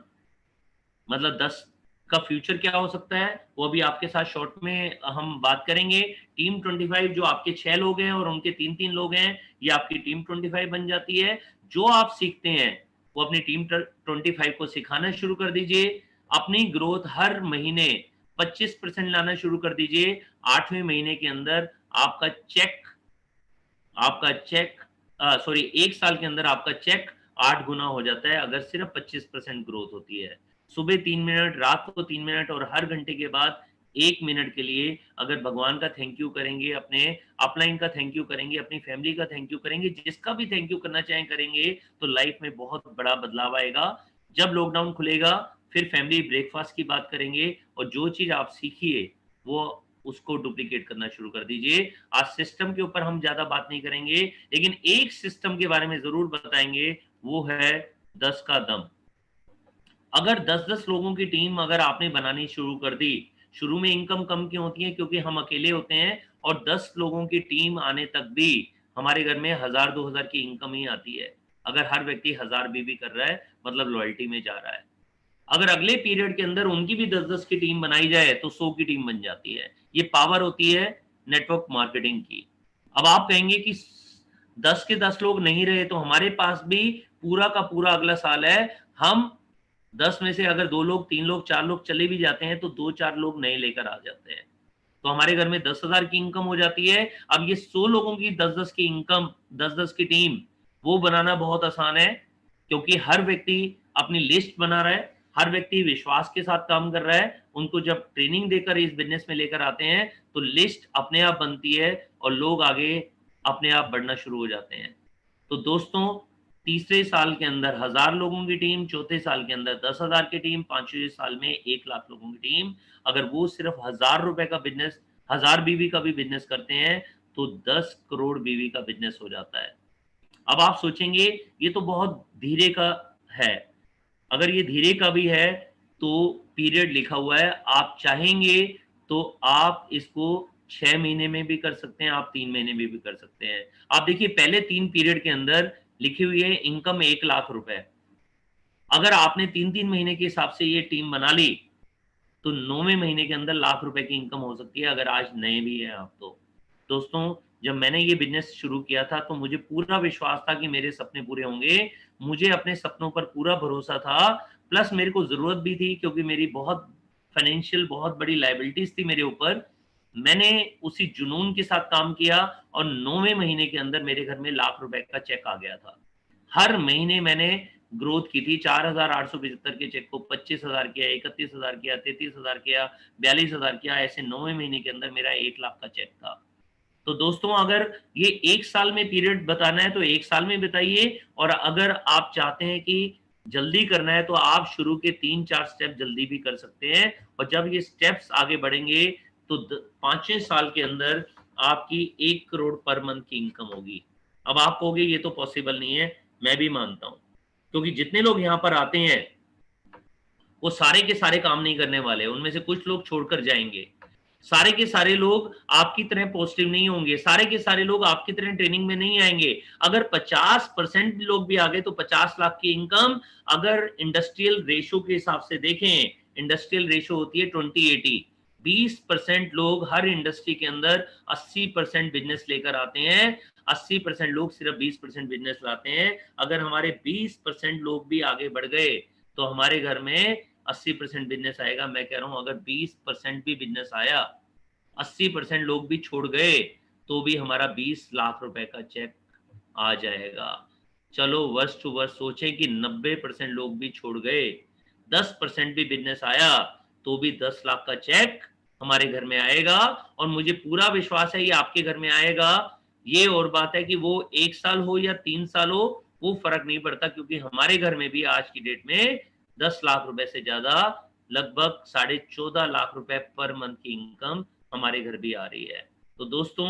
मतलब 10 का फ्यूचर क्या हो सकता है, वो अभी आपके साथ शॉर्ट में हम बात करेंगे। टीम 25 जो आपके 6 लोग हैं और उनके 3-3 लोग हैं, ये आपकी टीम 25 बन जाती है। जो आप सीखते हैं वो अपनी टीम 25 को सिखाना शुरू कर दीजिए। अपनी ग्रोथ हर महीने 25% लाना शुरू कर दीजिए। 8वें महीने के अंदर आपका चेक आपका चेक सॉरी 1 साल के अंदर आपका चेक 8 गुना हो जाता है अगर सिर्फ 25% ग्रोथ होती है। सुबह 3 मिनट, रात को 3 मिनट और हर घंटे के बाद 1 मिनट के लिए अगर भगवान का थैंक यू करेंगे, अपने अपलाइन का थैंक यू करेंगे, अपनी फैमिली का थैंक यू करेंगे, जिसका भी थैंक यू करना चाहें करेंगे, तो लाइफ में बहुत बड़ा बदलाव आएगा। जब लॉकडाउन खुलेगा फिर फैमिली ब्रेकफास्ट की बात करेंगे, और जो चीज आप सीखिए वो उसको डुप्लीकेट करना शुरू कर दीजिए। आज सिस्टम के ऊपर हम ज्यादा बात नहीं करेंगे, लेकिन एक सिस्टम के बारे में जरूर बताएंगे, वो है 10 का दम। अगर 10-10 लोगों की टीम अगर आपने बनानी शुरू कर दी, शुरू में इनकम कम क्यों होती है? क्योंकि हम अकेले होते हैं, और 10 लोगों की टीम आने तक भी हमारे घर में 1000-2000 की इनकम ही आती है। अगर हर व्यक्ति 1000 भी कर रहा है मतलब लॉयल्टी में जा रहा है। अगर अगले पीरियड के अंदर उनकी भी 10-10 की टीम बनाई जाए तो 100 की टीम बन जाती है। ये पावर होती है नेटवर्क मार्केटिंग की। अब आप कहेंगे कि 10 के 10 लोग नहीं रहे तो हमारे पास भी पूरा का पूरा अगला साल है। हम 10 में से अगर 2 लोग, 3 लोग, 4 लोग चले भी जाते हैं तो 2-4 लोग नए लेकर आ जाते हैं, तो हमारे घर में 10,000 की इनकम हो जाती है। अब ये 100 लोगों की 10-10 की इनकम, 10-10 की टीम, वो बनाना बहुत आसान है, क्योंकि हर व्यक्ति अपनी लिस्ट बना रहा है, हर व्यक्ति विश्वास के साथ काम कर रहा है। उनको जब ट्रेनिंग देकर इस बिजनेस में लेकर आते हैं तो लिस्ट अपने आप बनती है और लोग आगे अपने आप बढ़ना शुरू हो जाते हैं। तो दोस्तों तीसरे साल के अंदर 1000 लोगों की टीम, चौथे साल के अंदर 10,000 की टीम, पांचवें साल में 1 लाख लोगों की टीम। अगर वो सिर्फ 1000 रुपए का बिजनेस, 1000 बीवी का भी बिजनेस करते हैं तो 10 करोड़ बीवी का बिजनेस हो जाता है। अब आप सोचेंगे ये तो बहुत धीरे का है। अगर ये धीरे का भी है तो पीरियड लिखा हुआ है, आप चाहेंगे तो आप इसको 6 महीने में भी कर सकते हैं, आप 3 महीने में भी कर सकते हैं। आप देखिए पहले 3 पीरियड के अंदर लिखी हुई है इनकम 1 लाख रुपए। अगर आपने 3-3 महीने के हिसाब से ये टीम बना ली तो 9वें महीने के अंदर लाख रुपए की इनकम हो सकती है, अगर आज नए भी हैं आप तो। दोस्तों, जब मैंने ये बिजनेस शुरू किया था तो मुझे पूरा विश्वास था कि मेरे सपने पूरे होंगे। मुझे अपने सपनों पर पूरा भरोसा था, प्लस मेरे को ज़रूरत भी थी क्योंकि मेरी बहुत फाइनेंशियल बहुत बड़ी लायबिलिटीज़ थी मेरे ऊपर। मैंने उसी जुनून के साथ काम किया और 9वें महीने के अंदर मेरे घर में लाख रुपए का चेक आ गया था। हर महीने मैंने ग्रोथ की थी। 4,875 के चेक को 25,000 किया, 31,000 किया, 33,000 किया, 42,000 किया, ऐसे 9वें महीने के अंदर मेरा 1 लाख का चेक था। तो दोस्तों, अगर ये 1 साल में पीरियड बताना है तो 1 साल में बताइए, और अगर आप चाहते हैं कि जल्दी करना है तो आप शुरू के 3-4 स्टेप जल्दी भी कर सकते हैं, और जब ये स्टेप्स आगे बढ़ेंगे तो 5वें साल के अंदर आपकी 1 करोड़ पर मंथ की इनकम होगी। अब आप कहोगे ये तो पॉसिबल नहीं है, मैं भी मानता हूँ, क्योंकि जितने लोग यहाँ पर आते हैं वो सारे के सारे काम नहीं करने वाले, उनमें से कुछ लोग छोड़कर जाएंगे। सारे के सारे लोग आपकी तरह पॉजिटिव नहीं होंगे, सारे के सारे लोग आपकी तरह ट्रेनिंग में नहीं आएंगे। अगर 50% लोग भी आ गए तो 50 लाख की इनकम। अगर इंडस्ट्रियल रेशो के हिसाब से देखें, इंडस्ट्रियल रेशो होती है 20-80। 20% लोग हर इंडस्ट्री के अंदर 80% बिजनेस लेकर आते हैं, 80% लोग सिर्फ 20% बिजनेस लाते हैं। अगर हमारे 20% लोग भी आगे बढ़ गए तो हमारे घर में 80% बिजनेस आएगा। मैं कह रहा हूं अगर 20% भी बिजनेस आया, 80% लोग भी छोड़ गए, तो भी हमारा 20 लाख रुपए का चेक आ जाएगा। चलो वर्ष टू वर्ष सोचें कि 90% लोग भी छोड़ गए, 10% भी बिजनेस आया, तो भी 10 लाख का चेक हमारे घर में आएगा, और मुझे पूरा विश्वास है ये आपके घर में आएगा। ये और बात है कि वो 1 साल हो या 3 साल हो, वो फर्क नहीं पड़ता, क्योंकि हमारे घर में भी आज की डेट में 10 लाख रुपए से ज्यादा, लगभग 14.5 लाख रुपए पर मंथ की इनकम हमारे घर भी आ रही है। तो दोस्तों,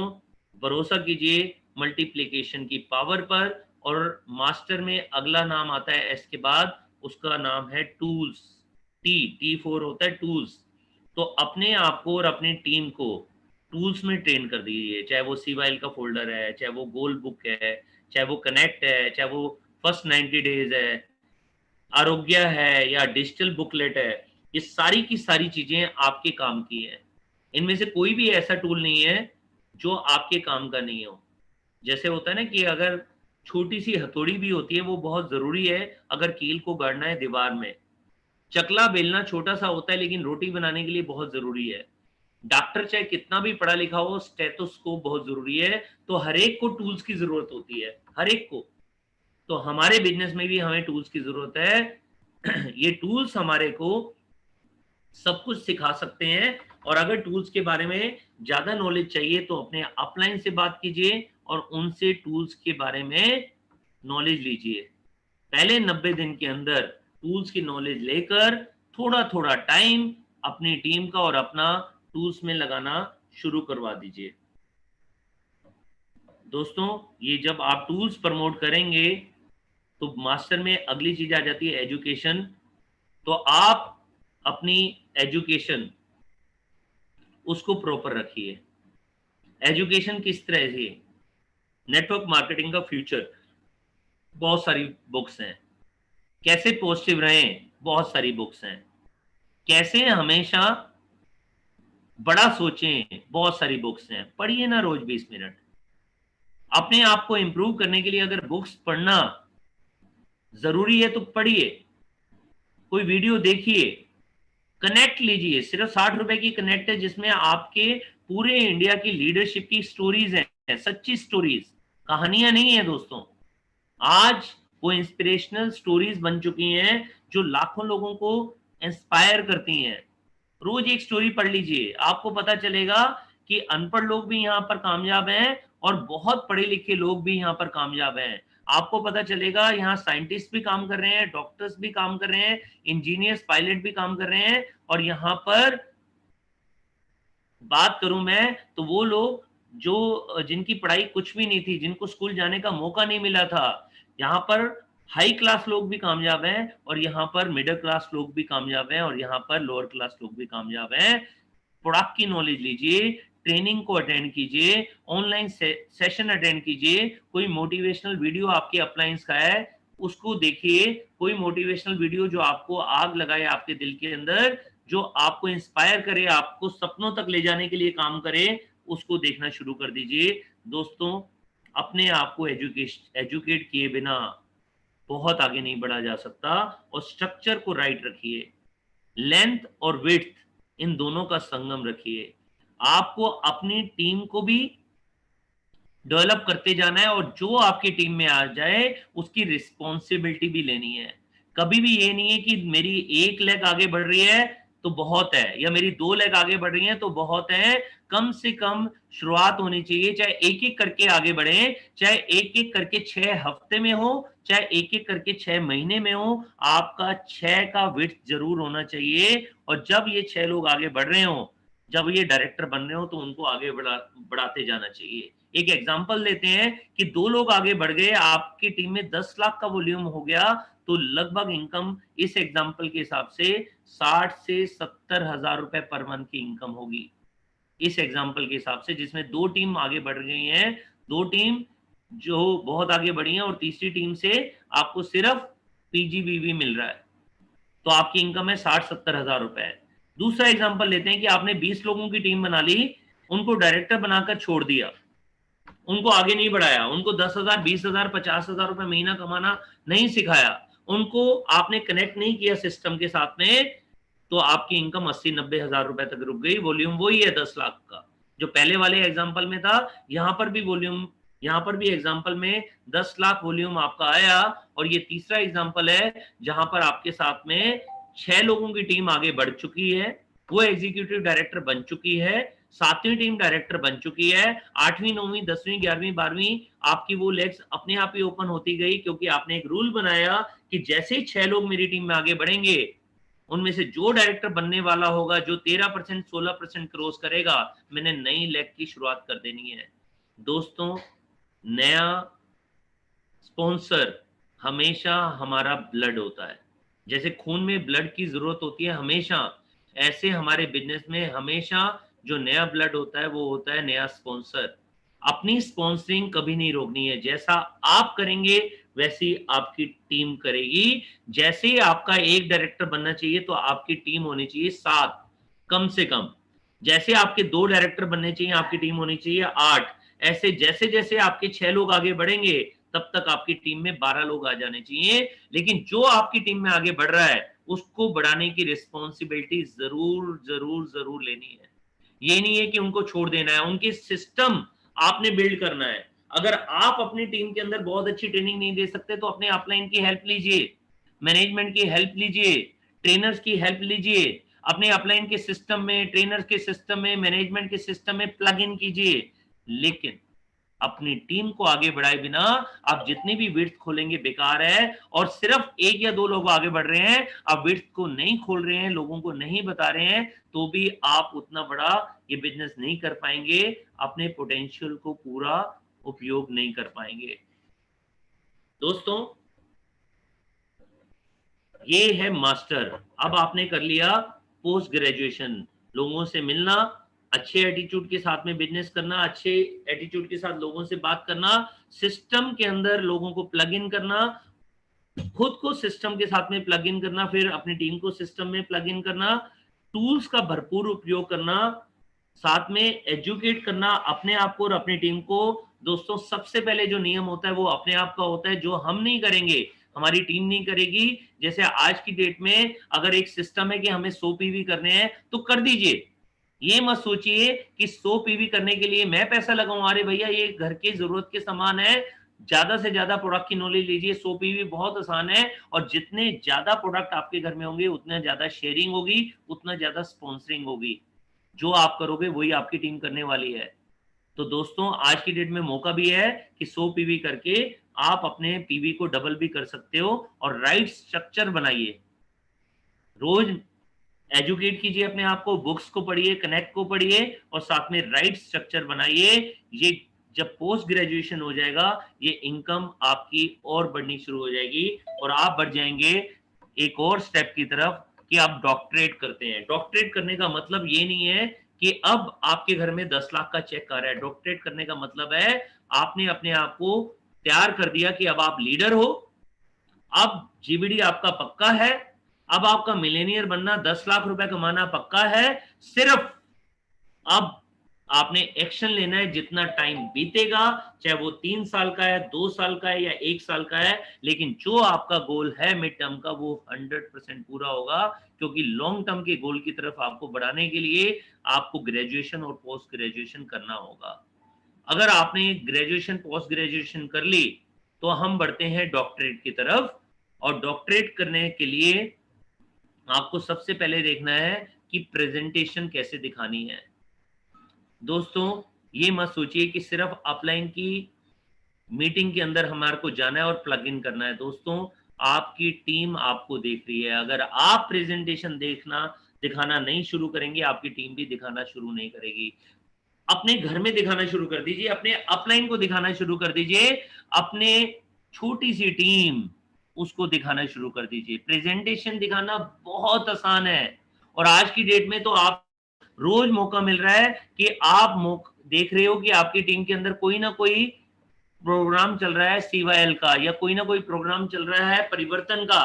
भरोसा कीजिए मल्टीप्लिकेशन की पावर पर। और मास्टर में अगला नाम आता है एस के बाद, उसका नाम है टूल्स। T4 होता है टूल्स। तो अपने आप को और अपनी टीम को टूल्स में ट्रेन कर दीजिए, चाहे वो सीवाइल का फोल्डर है, चाहे वो गोल बुक है, चाहे वो कनेक्ट है, चाहे वो फर्स्ट 90 डेज है, आरोग्य है, या डिजिटल बुकलेट है। ये सारी की सारी चीजें आपके काम की हैं। इनमें से कोई भी ऐसा टूल नहीं है जो आपके काम का नहीं हो। जैसे होता है ना कि अगर छोटी सी हथौड़ी भी होती है, वो बहुत जरूरी है अगर कील को गाड़ना है दीवार में। चकला बेलना छोटा सा होता है लेकिन रोटी बनाने के लिए बहुत जरूरी है। डॉक्टर चाहे कितना भी पढ़ा लिखा हो, स्टेथोस्कोप बहुत जरूरी है। तो हर एक को टूल्स की जरूरत होती है, हर एक को। तो हमारे बिजनेस में भी हमें टूल्स की जरूरत है। ये टूल्स हमारे को सब कुछ सिखा सकते हैं। और अगर टूल्स के बारे में ज्यादा नॉलेज चाहिए तो अपने अपलाइन से बात कीजिए और उनसे टूल्स के बारे में नॉलेज लीजिए। पहले 90 दिन के अंदर टूल्स की नॉलेज लेकर थोड़ा थोड़ा टाइम अपनी टीम का और अपना टूल्स में लगाना शुरू करवा दीजिए। दोस्तों, ये जब आप टूल्स प्रमोट करेंगे तो मास्टर में अगली चीज आ जाती है एजुकेशन। तो आप अपनी एजुकेशन उसको प्रॉपर रखिए। एजुकेशन किस तरह से? नेटवर्क मार्केटिंग का फ्यूचर, बहुत सारी बुक्स हैं। कैसे पॉजिटिव रहें, बहुत सारी बुक्स हैं। कैसे हमेशा बड़ा सोचें, बहुत सारी बुक्स हैं। पढ़िए ना रोज 20 मिनट। अपने आप को इंप्रूव करने के लिए अगर बुक्स पढ़ना जरूरी है तो पढ़िए, कोई वीडियो देखिए, कनेक्ट लीजिए। सिर्फ 60 रुपए की कनेक्ट है जिसमें आपके पूरे इंडिया की लीडरशिप की स्टोरीज हैं, सच्ची स्टोरीज, कहानियां नहीं है दोस्तों। आज वो इंस्पिरेशनल स्टोरीज बन चुकी हैं जो लाखों लोगों को इंस्पायर करती हैं। रोज एक स्टोरी पढ़ लीजिए, आपको पता चलेगा कि अनपढ़ लोग भी यहाँ पर कामयाब हैं और बहुत पढ़े लिखे लोग भी यहाँ पर कामयाब हैं। आपको पता चलेगा यहाँ साइंटिस्ट भी काम कर रहे हैं, डॉक्टर्स भी काम कर रहे हैं, इंजीनियर्स पायलट भी काम कर रहे हैं। और यहाँ पर बात करूं मैं तो वो लोग जो जिनकी पढ़ाई कुछ भी नहीं थी, जिनको स्कूल जाने का मौका नहीं मिला था, यहाँ पर हाई क्लास लोग भी कामयाब हैं और यहाँ पर मिडिल क्लास लोग भी कामयाब हैं और यहाँ पर लोअर क्लास लोग भी कामयाब हैं। प्रोडक्ट की नॉलेज लीजिए, ट्रेनिंग को अटेंड कीजिए, ऑनलाइन सेशन अटेंड कीजिए, कोई मोटिवेशनल वीडियो आपके अपलाइंस का है उसको देखिए, कोई मोटिवेशनल वीडियो जो आपको आग लगाए आपके दिल के अंदर, जो आपको इंस्पायर करे, आपको सपनों तक ले जाने के लिए काम करे, उसको देखना शुरू कर दीजिए। दोस्तों, अपने आप को एजुकेट किए बिना बहुत आगे नहीं बढ़ा जा सकता और स्ट्रक्चर को राइट रखिए, लेंथ और विड्थ इन दोनों का संगम रखिए। आपको अपनी टीम को भी डेवलप करते जाना है और जो आपकी टीम में आ जाए उसकी रिस्पॉन्सिबिलिटी भी लेनी है। कभी भी ये नहीं है कि मेरी एक लेग आगे बढ़ रही है तो बहुत है या मेरी 2 लेग आगे बढ़ रही हैं तो बहुत है। कम से कम शुरुआत होनी चाहिए, चाहे एक एक करके आगे बढ़े, चाहे एक एक करके 6 हफ्ते में हो, चाहे एक एक करके 6 महीने में हो, आपका 6 का विड्थ जरूर होना चाहिए। और जब ये 6 लोग आगे बढ़ रहे हो, जब ये डायरेक्टर बन रहे हो तो उनको आगे बढ़ाते जाना चाहिए। एक एग्जांपल लेते हैं कि 2 लोग आगे बढ़ गए, आपकी टीम में 10 लाख का वॉल्यूम हो गया, तो लगभग इनकम इस एग्जांपल के हिसाब से 60 से 70 हजार रुपए पर मंथ की इनकम होगी। इस एग्जांपल के हिसाब से, जिसमें 2 टीम आगे बढ़ गई हैं, 2 टीम जो बहुत आगे बढ़ी हैं और तीसरी टीम से आपको सिर्फ पीजीबीवी मिल रहा है, तो आपकी इनकम है 60-70 हजार रुपए। दूसरा एग्जांपल लेते हैं कि आपने 20 लोगों की टीम बना ली, उनको डायरेक्टर बनाकर छोड़ दिया, उनको आगे नहीं बढ़ाया, उनको 10,000, 20,000, 50,000 रुपए महीना कमाना नहीं सिखाया, उनको आपने कनेक्ट नहीं किया सिस्टम के साथ में, तो आपकी इनकम 80-90 हजार रुपए तक रुक गई। वॉल्यूम वही है 10 लाख का जो पहले वाले एग्जांपल में था। यहां पर भी वॉल्यूम, यहां पर भी एग्जांपल में 10 लाख वॉल्यूम आपका आया। और ये तीसरा एग्जांपल है जहां पर आपके साथ में 6 लोगों की टीम आगे बढ़ चुकी है, वो एग्जीक्यूटिव डायरेक्टर बन चुकी है, 7वीं टीम डायरेक्टर बन चुकी है, 8वीं 9वीं 10वीं 11वीं 12वीं आपकी वो लेग्स अपने आप ही ओपन होती गई, क्योंकि आपने एक रूल बनाया कि जैसे ही 6 लोग मेरी टीम में आगे बढ़ेंगे, उनमें से जो डायरेक्टर बनने वाला होगा, जो 13% 16% क्रॉस करेगा, मैंने नई लेग की शुरुआत कर देनी है। दोस्तों, नया स्पॉन्सर हमेशा हमारा ब्लड होता है। जैसे खून में ब्लड की जरूरत होती है हमेशा, ऐसे हमारे बिजनेस में हमेशा जो नया ब्लड होता है वो होता है नया स्पॉन्सर। अपनी स्पॉन्सरिंग कभी नहीं रोकनी है। जैसा आप करेंगे वैसी आपकी टीम करेगी। जैसे ही आपका एक डायरेक्टर बनना चाहिए तो आपकी टीम होनी चाहिए 7 कम से कम। जैसे आपके 2 डायरेक्टर बनने चाहिए आपकी टीम होनी चाहिए 8। ऐसे जैसे जैसे आपके 6 लोग आगे बढ़ेंगे तब तक आपकी टीम में 12 लोग आ जाने चाहिए। लेकिन जो आपकी टीम में आगे बढ़ रहा है उसको बढ़ाने की रिस्पॉन्सिबिलिटी जरूर जरूर जरूर लेनी है। ये नहीं है कि उनको छोड़ देना है, उनके सिस्टम आपने बिल्ड करना है। अगर आप अपनी टीम के अंदर बहुत अच्छी ट्रेनिंग नहीं दे सकते तो अपने अपलाइन की हेल्प लीजिए, मैनेजमेंट की हेल्प लीजिए, ट्रेनर्स की हेल्प लीजिए। अपने अपलाइन के सिस्टम में, ट्रेनर्स के सिस्टम में, मैनेजमेंट के सिस्टम में प्लग इन कीजिए। लेकिन अपनी टीम को आगे बढ़ाए बिना आप जितनी भी विड्थ खोलेंगे बेकार है। और सिर्फ 1 या 2 लोग आगे बढ़ रहे हैं, आप विड्थ को नहीं खोल रहे हैं, लोगों को नहीं बता रहे हैं, तो भी आप उतना बड़ा ये बिजनेस नहीं कर पाएंगे, अपने पोटेंशियल को पूरा उपयोग नहीं कर पाएंगे। दोस्तों, ये है मास्टर। अब आपने कर लिया पोस्ट ग्रेजुएशन, लोगों से मिलना, अच्छे एटीट्यूड के साथ में बिजनेस करना, अच्छे एटीट्यूड के साथ लोगों से बात करना, सिस्टम के अंदर लोगों को प्लग इन करना, खुद को सिस्टम के साथ में प्लग इन करना, फिर अपनी टीम को सिस्टम में प्लग इन करना, टूल्स का भरपूर उपयोग करना, साथ में एजुकेट करना अपने आप को और अपनी टीम को। दोस्तों, सबसे पहले जो नियम होता है वो अपने आप का होता है। जो हम नहीं करेंगे हमारी टीम नहीं करेगी। जैसे आज की डेट में अगर एक सिस्टम है कि हमें 100 पीवी करने हैं तो कर दीजिए। ये मत सोचिए कि 100 पीवी करने के लिए मैं पैसा लगाऊं। अरे भैया, ये घर की जरूरत के सामान है, ज्यादा से ज्यादा प्रोडक्ट की नॉलेज लीजिए। 100 पीवी बहुत आसान है और जितने ज्यादा प्रोडक्ट आपके घर में होंगे उतना ज्यादा शेयरिंग होगी, उतना ज्यादा स्पॉन्सरिंग होगी। जो आप करोगे वही आपकी टीम करने वाली है। तो दोस्तों, आज की डेट में मौका भी है कि 100 पीवी करके आप अपने पीवी को डबल भी कर सकते हो। और राइट स्ट्रक्चर बनाइए। रोज एजुकेट कीजिए अपने आप को, बुक्स को पढ़िए, कनेक्ट को पढ़िए और साथ में राइट स्ट्रक्चर बनाइए। ये जब पोस्ट ग्रेजुएशन हो जाएगा, ये इनकम आपकी और बढ़नी शुरू हो जाएगी और आप बढ़ जाएंगे एक और स्टेप की तरफ कि आप डॉक्टरेट करते हैं। डॉक्टरेट करने का मतलब ये नहीं है कि अब आपके घर में 10 लाख का चेक आ रहा है। डॉक्टरेट करने का मतलब है आपने अपने आप को तैयार कर दिया कि अब आप लीडर हो, अब जीबीडी आपका पक्का है, अब आपका मिलेनियर बनना, 10 लाख रुपए कमाना पक्का है। सिर्फ अब आपने एक्शन लेना है। जितना टाइम बीतेगा, चाहे वो 3 साल का है, 2 साल का है या 1 साल का है, लेकिन जो आपका गोल है मिड टर्म का, वो 100% पूरा होगा। क्योंकि लॉन्ग टर्म के गोल की तरफ आपको बढ़ाने के लिए आपको ग्रेजुएशन और पोस्ट ग्रेजुएशन करना होगा। अगर आपने ग्रेजुएशन पोस्ट ग्रेजुएशन कर ली तो हम बढ़ते हैं डॉक्टरेट की तरफ। और डॉक्टरेट करने के लिए आपको सबसे पहले देखना है कि प्रेजेंटेशन कैसे दिखानी है। दोस्तों, ये मत सोचिए कि सिर्फ अपलाइन की मीटिंग के अंदर हमारे को जाना है और प्लग इन करना है। दोस्तों, आपकी टीम आपको देख रही है। अगर आप प्रेजेंटेशन दिखाना नहीं शुरू करेंगे, आपकी टीम भी दिखाना शुरू नहीं करेगी। अपने घर में दिखाना शुरू कर दीजिए, अपने अपलाइन को दिखाना शुरू कर दीजिए, अपने छोटी सी टीम उसको दिखाना शुरू कर दीजिए। प्रेजेंटेशन दिखाना बहुत आसान है और आज की डेट में तो आप रोज मौका मिल रहा है कि आप देख रहे हो कि आपकी टीम के अंदर कोई ना कोई प्रोग्राम चल रहा है CYL का, या कोई ना कोई प्रोग्राम चल रहा है परिवर्तन का,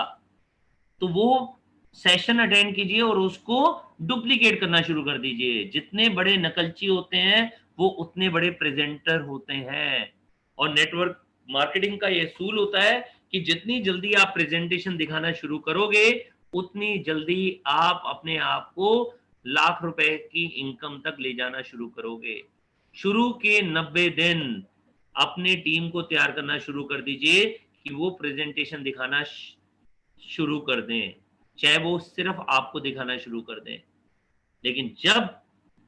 तो वो सेशन अटेंड कीजिए और उसको डुप्लीकेट करना शुरू कर दीजिए। जितने बड़े नकलची होते हैं वो उतने बड़े प्रेजेंटर होते हैं। और नेटवर्क मार्केटिंग का ये सूल होता है कि जितनी जल्दी आप प्रेजेंटेशन दिखाना शुरू करोगे, उतनी जल्दी आप अपने आप को लाख रुपए की इनकम तक ले जाना शुरू करोगे। शुरू के 90 दिन अपने टीम को तैयार करना शुरू कर दीजिए कि वो प्रेजेंटेशन दिखाना शुरू कर दें, चाहे वो सिर्फ आपको दिखाना शुरू कर दें। लेकिन जब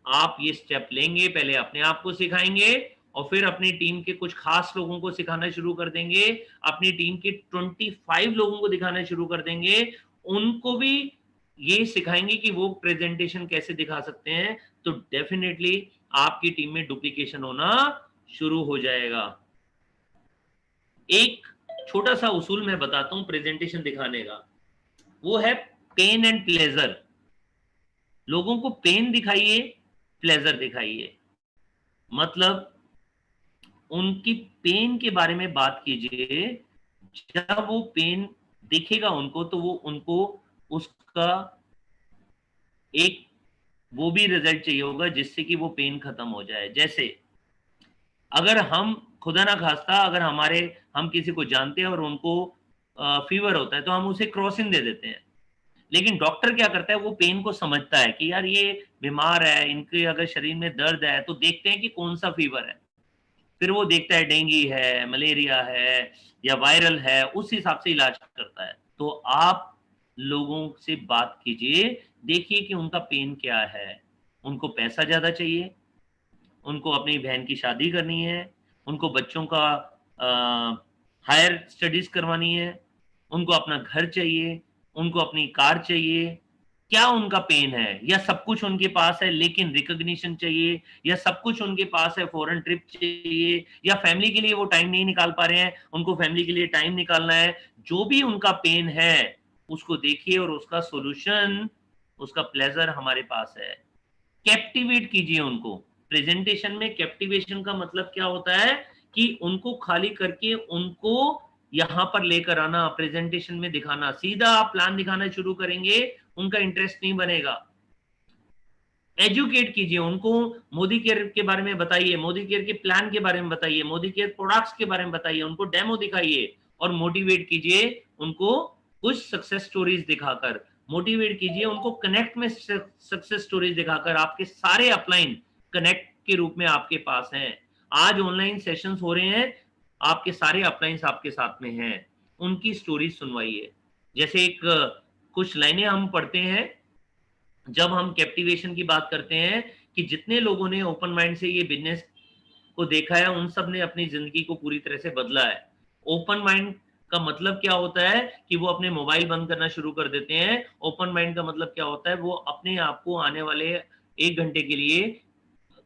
आप ये स्टेप लेंगे, पहले अपने आप को सिखाएंगे और फिर अपनी टीम के कुछ खास लोगों को सिखाना शुरू कर देंगे, अपनी टीम के 25 लोगों को दिखाना शुरू कर देंगे, उनको भी ये सिखाएंगे कि वो प्रेजेंटेशन कैसे दिखा सकते हैं, तो डेफिनेटली आपकी टीम में डुप्लीकेशन होना शुरू हो जाएगा। एक छोटा सा उसूल मैं बताता हूं प्रेजेंटेशन दिखाने का, वो है पेन एंड प्लेजर। लोगों को पेन दिखाइए, प्लेजर दिखाइए। मतलब उनकी पेन के बारे में बात कीजिए। जब वो पेन दिखेगा उनको, तो वो उनको उसका एक वो भी रिजल्ट चाहिए होगा जिससे कि वो पेन खत्म हो जाए। जैसे अगर हम खुदा ना खास्ता अगर हम किसी को जानते हैं और उनको फीवर होता है, तो हम उसे क्रॉसिन दे देते हैं। लेकिन डॉक्टर क्या करता है, वो पेन को समझता है कि यार ये बीमार है, इनके अगर शरीर में दर्द है, तो देखते हैं कि कौन सा फीवर है। फिर वो देखता है डेंगू है, मलेरिया है या वायरल है, उस हिसाब से इलाज करता है। तो आप लोगों से बात कीजिए, देखिए कि उनका पेन क्या है। उनको पैसा ज्यादा चाहिए, उनको अपनी बहन की शादी करनी है, उनको बच्चों का हायर स्टडीज करवानी है, उनको अपना घर चाहिए, उनको अपनी कार चाहिए। क्या उनका पेन है? या सब कुछ उनके पास है लेकिन रिकॉग्निशन चाहिए, या सब कुछ उनके पास है फॉरेन ट्रिप चाहिए, या फैमिली के लिए वो टाइम नहीं निकाल पा रहे हैं, उनको फैमिली के लिए टाइम निकालना है। जो भी उनका पेन है उसको देखिए और उसका सॉल्यूशन, उसका प्लेजर हमारे पास है। कैप्टिवेट कीजिए उनको। प्रेजेंटेशन में कैप्टिवेशन का मतलब क्या होता है कि उनको खाली करके उनको यहां पर लेकर आना, प्रेजेंटेशन में दिखाना। सीधा आप प्लान दिखाना शुरू करेंगे, उनका इंटरेस्ट नहीं बनेगा। एजुकेट कीजिए उनको, मोदी केयर के बारे में बताइए, मोदी केयर के प्लान के बारे में बताइए, मोदी केयर प्रोडक्ट्स के बारे में बताइए, उनको डेमो दिखाइए और मोटिवेट कीजिए उनको कुछ सक्सेस स्टोरीज दिखाकर। मोटिवेट कीजिए उनको कनेक्ट में सक्सेस स्टोरीज दिखाकर। आपके सारे अपलाइन कनेक्ट के रूप में आपके पास हैं। आज ऑनलाइन सेशंस हो रहे हैं, आपके सारे अपलाइंस आपके साथ में हैं, उनकी स्टोरी सुनवाइए। जैसे एक कुछ लाइनें हम पढ़ते हैं जब हम कैप्टिवेशन की बात करते हैं, कि जितने लोगों ने ओपन माइंड से ये बिजनेस को देखा है, उन सब ने अपनी जिंदगी को पूरी तरह से बदला है। ओपन माइंड का मतलब क्या होता है कि वो अपने मोबाइल बंद करना शुरू कर देते हैं। ओपन माइंड का मतलब क्या होता है, वो अपने आप को आने वाले 1 घंटे के लिए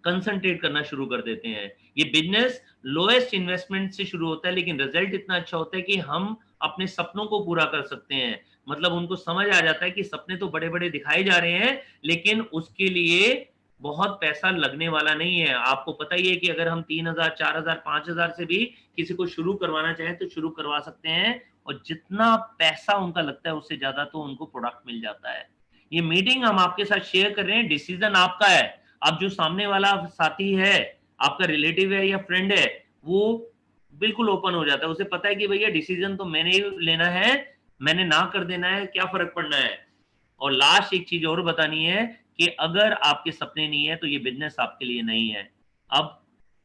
कंसंट्रेट करना शुरू कर देते हैं। ये बिजनेस लोएस्ट इन्वेस्टमेंट से शुरू होता है, लेकिन रिजल्ट इतना अच्छा होता है कि हम अपने सपनों को पूरा कर सकते हैं। मतलब उनको समझ आ जाता है कि सपने तो बड़े-बड़े दिखाए जा रहे हैं, लेकिन उसके लिए बहुत पैसा लगने वाला नहीं है। आपको पता ही है कि अगर हम 3000, 4000, 5000 से भी किसी को शुरू करवाना चाहें तो शुरू करवा सकते हैं, और जितना पैसा उनका लगता है उससे ज़्यादा तो उनको प्रोडक्ट मिल जाता है। ये मीटिंग हम आपके साथ शेयर कर रहे हैं, डिसीजन आपका है। अब जो सामने वाला साथी है, आपका रिलेटिव है या फ्रेंड है, वो बिल्कुल ओपन हो जाता है। उसे पता है कि भैया डिसीजन तो मैंने ही लेना है, मैंने ना कर देना है, क्या फर्क पड़ना है। और लास्ट एक चीज और बतानी है कि अगर आपके सपने नहीं है तो ये बिजनेस आपके लिए नहीं है। अब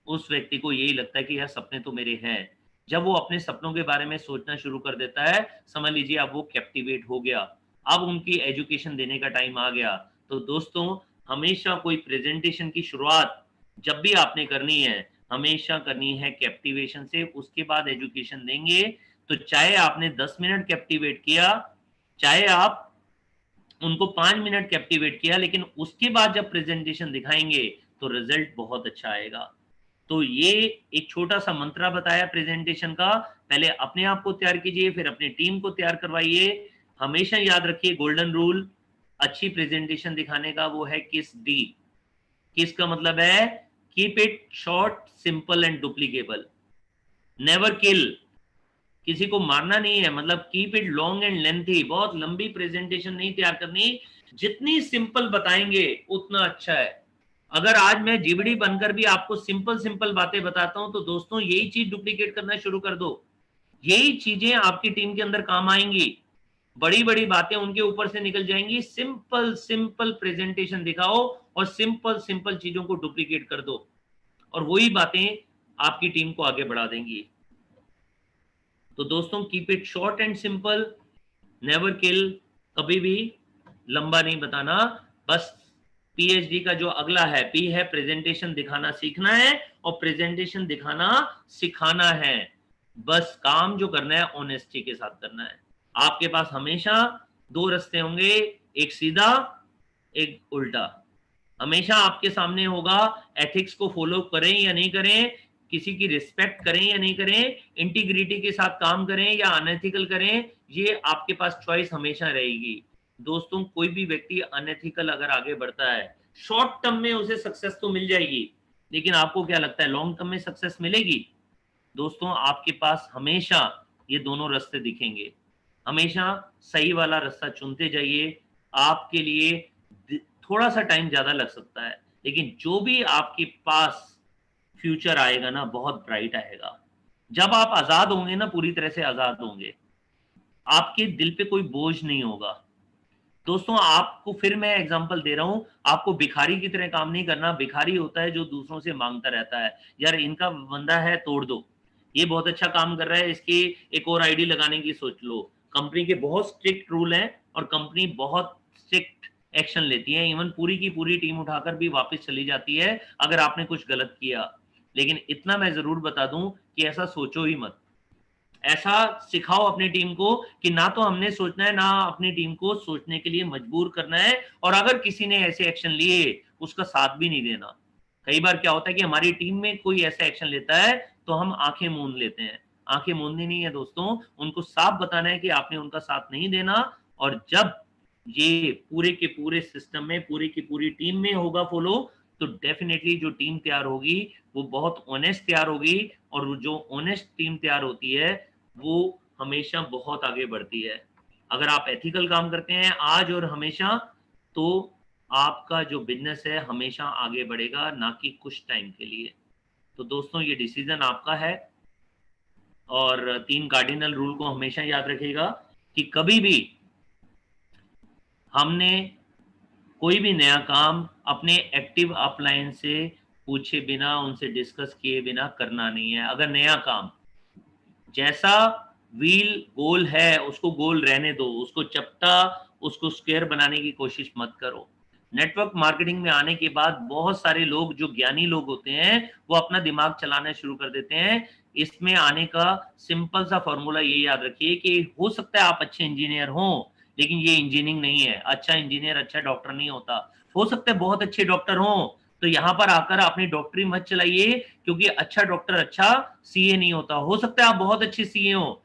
उस व्यक्ति को यही लगता है कि यार सपने तो मेरे हैं। जब वो अपने सपनों के बारे में सोचना शुरू कर देता है, समझ लीजिए अब वो कैप्टिवेट हो गया। अब उनकी एजुकेशन देने का टाइम आ गया। तो दोस्तों, हमेशा कोई प्रेजेंटेशन की शुरुआत जब भी आपने करनी है, हमेशा करनी है कैप्टिवेशन से, उसके बाद एजुकेशन देंगे। तो चाहे आपने 10 मिनट कैप्टिवेट किया, चाहे आप उनको 5 मिनट कैप्टिवेट किया, लेकिन उसके बाद जब प्रेजेंटेशन दिखाएंगे तो रिजल्ट बहुत अच्छा आएगा। तो ये एक छोटा सा मंत्रा बताया प्रेजेंटेशन का। पहले अपने आप को तैयार कीजिए, फिर अपनी टीम को तैयार करवाइए। हमेशा याद रखिए गोल्डन रूल अच्छी प्रेजेंटेशन दिखाने का, वो है किस डी। किस का मतलब है keep it short, simple and duplicable. Never kill, किसी को मारना नहीं है, मतलब keep it long and lengthy. बहुत लंबी प्रेजेंटेशन नहीं तैयार करनी, जितनी सिंपल बताएंगे उतना अच्छा है। अगर आज मैं जीबड़ी बनकर भी आपको सिंपल सिंपल बातें बताता हूं, तो दोस्तों यही चीज डुप्लीकेट करना शुरू कर दो। यही चीजें आपकी टीम के अंदर काम आएंगी। बड़ी बड़ी बातें उनके ऊपर से निकल जाएंगी। सिंपल सिंपल प्रेजेंटेशन दिखाओ और सिंपल सिंपल चीजों को डुप्लीकेट कर दो, और वही बातें आपकी टीम को आगे बढ़ा देंगी। तो दोस्तों, keep it short and simple, never kill, कभी भी लंबा नहीं बताना। बस पीएचडी का जो अगला है, पी है प्रेजेंटेशन दिखाना सीखना है, और प्रेजेंटेशन दिखाना सिखाना है। बस काम जो करना है ऑनेस्टी के साथ करना है। आपके पास हमेशा दो रास्ते होंगे, एक सीधा, एक उल्टा। हमेशा आपके सामने होगा, एथिक्स को फॉलो करें या नहीं करें, किसी की रिस्पेक्ट करें या नहीं करें, इंटीग्रिटी के साथ काम करें या अनएथिकल करें, ये आपके पास चॉइस हमेशा रहेगी। दोस्तों, कोई भी व्यक्ति अनएथिकल अगर आगे बढ़ता है, शॉर्ट टर्म में उसे सक्सेस तो मिल जाएगी, लेकिन आपको क्या लगता है लॉन्ग टर्म में सक्सेस मिलेगी? दोस्तों, आपके पास हमेशा ये दोनों रास्ते दिखेंगे। हमेशा सही वाला रास्ता चुनते जाइए। आपके लिए थोड़ा सा टाइम ज्यादा लग सकता है, लेकिन जो भी आपके पास फ्यूचर आएगा ना, बहुत ब्राइट आएगा। जब आप आजाद होंगे ना, पूरी तरह से आजाद होंगे, आपके दिल पे कोई बोझ नहीं होगा। दोस्तों, आपको फिर मैं एग्जांपल दे रहा हूं, आपको भिखारी की तरह काम नहीं करना। भिखारी होता है जो दूसरों से मांगता रहता है, यार इनका बंदा है तोड़ दो, ये बहुत अच्छा काम कर रहा है, इसकी एक और आईडी लगाने की सोच लो। कंपनी के बहुत स्ट्रिक्ट रूल हैं, और कंपनी बहुत स्ट्रिक्ट एक्शन लेती है। इवन पूरी की पूरी टीम उठाकर भी वापस चली जाती है अगर आपने कुछ गलत किया। लेकिन इतना मैं जरूर बता दूं कि ऐसा सोचो ही मत। ऐसा सिखाओ अपनी टीम को कि ना तो हमने सोचना है, ना अपनी टीम को सोचने के लिए मजबूर करना है। और अगर किसी ने ऐसे एक्शन लिए, उसका साथ भी नहीं देना। कई बार क्या होता है कि हमारी टीम में कोई ऐसा एक्शन लेता है तो हम आंखें मूंद लेते हैं। आंखें मूंदनी नहीं है दोस्तों, उनको साफ बताना है कि आपने उनका साथ नहीं देना। और जब ये पूरे के पूरे सिस्टम में, पूरी की पूरी टीम में होगा फॉलो, तो डेफिनेटली जो टीम तैयार होगी वो बहुत ऑनेस्ट तैयार होगी। और जो ऑनेस्ट टीम तैयार होती है, वो हमेशा बहुत आगे बढ़ती है। अगर आप एथिकल काम करते हैं आज और हमेशा, तो आपका जो बिजनेस है हमेशा आगे बढ़ेगा, ना कि कुछ टाइम के लिए। तो दोस्तों, ये डिसीजन आपका है। और 3 कार्डिनल रूल को हमेशा याद रखिएगा कि कभी भी हमने कोई भी नया काम अपने एक्टिव अपलाइन से पूछे बिना, उनसे डिस्कस किए बिना करना नहीं है। अगर नया काम, जैसा व्हील गोल है उसको गोल रहने दो, उसको चपटा, उसको स्क्वायर बनाने की कोशिश मत करो। नेटवर्क मार्केटिंग में आने के बाद बहुत सारे लोग जो ज्ञानी लोग होते हैं, वो अपना दिमाग चलाना शुरू कर देते हैं इसमें आने का सिंपल सा फॉर्मूला ये याद रखिए कि हो सकता है आप अच्छे इंजीनियर हो, लेकिन ये इंजीनियरिंग नहीं है। अच्छा इंजीनियर अच्छा डॉक्टर नहीं होता। हो सकता है बहुत अच्छे डॉक्टर हो, तो यहां पर आकर अपनी डॉक्टरी मत चलाइए, क्योंकि अच्छा डॉक्टर अच्छा सीए नहीं होता। हो सकता है आप बहुत अच्छे सीए हो,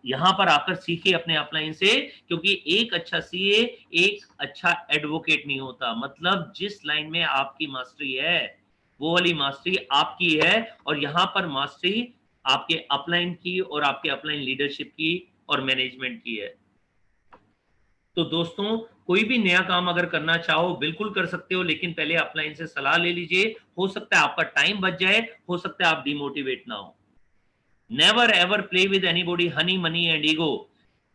यहां पर आकर सीखे अपने अपलाइन से, क्योंकि एक अच्छा सीए एक अच्छा एडवोकेट नहीं होता। मतलब जिस लाइन में आपकी मास्टरी है वो वाली मास्टरी आपकी है, और यहां पर मास्टरी आपके अपलाइन की और आपके अपलाइन लीडरशिप की और मैनेजमेंट की है। तो दोस्तों कोई भी नया काम अगर करना चाहो बिल्कुल कर सकते हो, लेकिन पहले अपलाइन से सलाह ले लीजिए। हो सकता है आपका टाइम बच जाए, हो सकता है आप डिमोटिवेट ना हो। Never ever play with anybody Honey money and ego.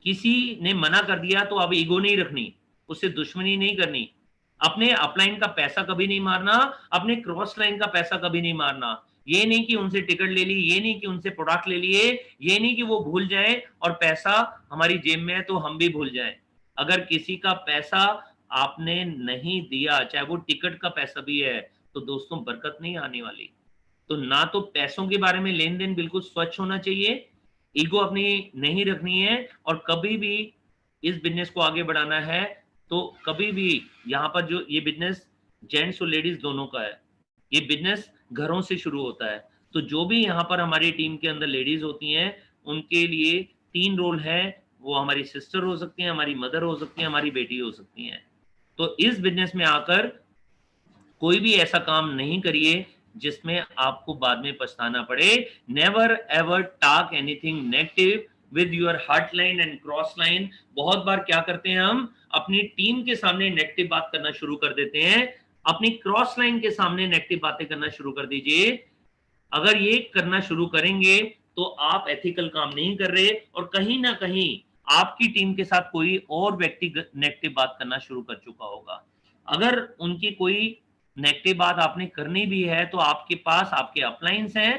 किसी ने मना कर दिया तो अब ईगो नहीं रखनी, उससे दुश्मनी नहीं करनी। अपने अपलाइन का पैसा कभी नहीं मारना, अपने क्रॉस लाइन का पैसा कभी नहीं मारना। ये नहीं कि उनसे टिकट ले ली, ये नहीं कि उनसे प्रोडक्ट ले लिए, ये नहीं कि वो भूल जाए और पैसा हमारी जेब में है तो हम भी भूल जाएं। अगर किसी का पैसा आपने नहीं दिया, चाहे वो टिकट का पैसा भी है, तो दोस्तों बरकत नहीं आने वाली। तो ना तो पैसों के बारे में लेन देन बिल्कुल स्वच्छ होना चाहिए, ईगो अपनी नहीं रखनी है, और कभी भी इस बिजनेस को आगे बढ़ाना है तो कभी भी यहाँ पर जो ये बिजनेस जेंट्स और लेडीज दोनों का है, ये बिजनेस घरों से शुरू होता है। तो जो भी यहाँ पर हमारी टीम के अंदर लेडीज होती हैं, उनके लिए 3 रोल है। वो हमारी सिस्टर हो सकती हैं, हमारी मदर हो सकती हैं, हमारी बेटी हो सकती हैं। तो इस बिजनेस में आकर कोई भी ऐसा काम नहीं करिए जिसमें आपको बाद में पछताना पड़े। Never ever talk anything negative with your heart line and cross line. बहुत बार क्या करते हैं, हम अपनी टीम के सामने नेगेटिव बात करना शुरू कर देते हैं, अपनी क्रॉस लाइन के सामने नेगेटिव बातें करना शुरू कर दीजिए। अगर ये करना शुरू करेंगे तो आप एथिकल काम नहीं कर रहे, और कहीं ना कहीं आपकी टीम के साथ कोई और व्यक्ति नेगेटिव बात करना शुरू कर चुका होगा। अगर उनकी कोई नेगेटिव बात आपने करनी भी है तो आपके पास आपके अपलाइंस हैं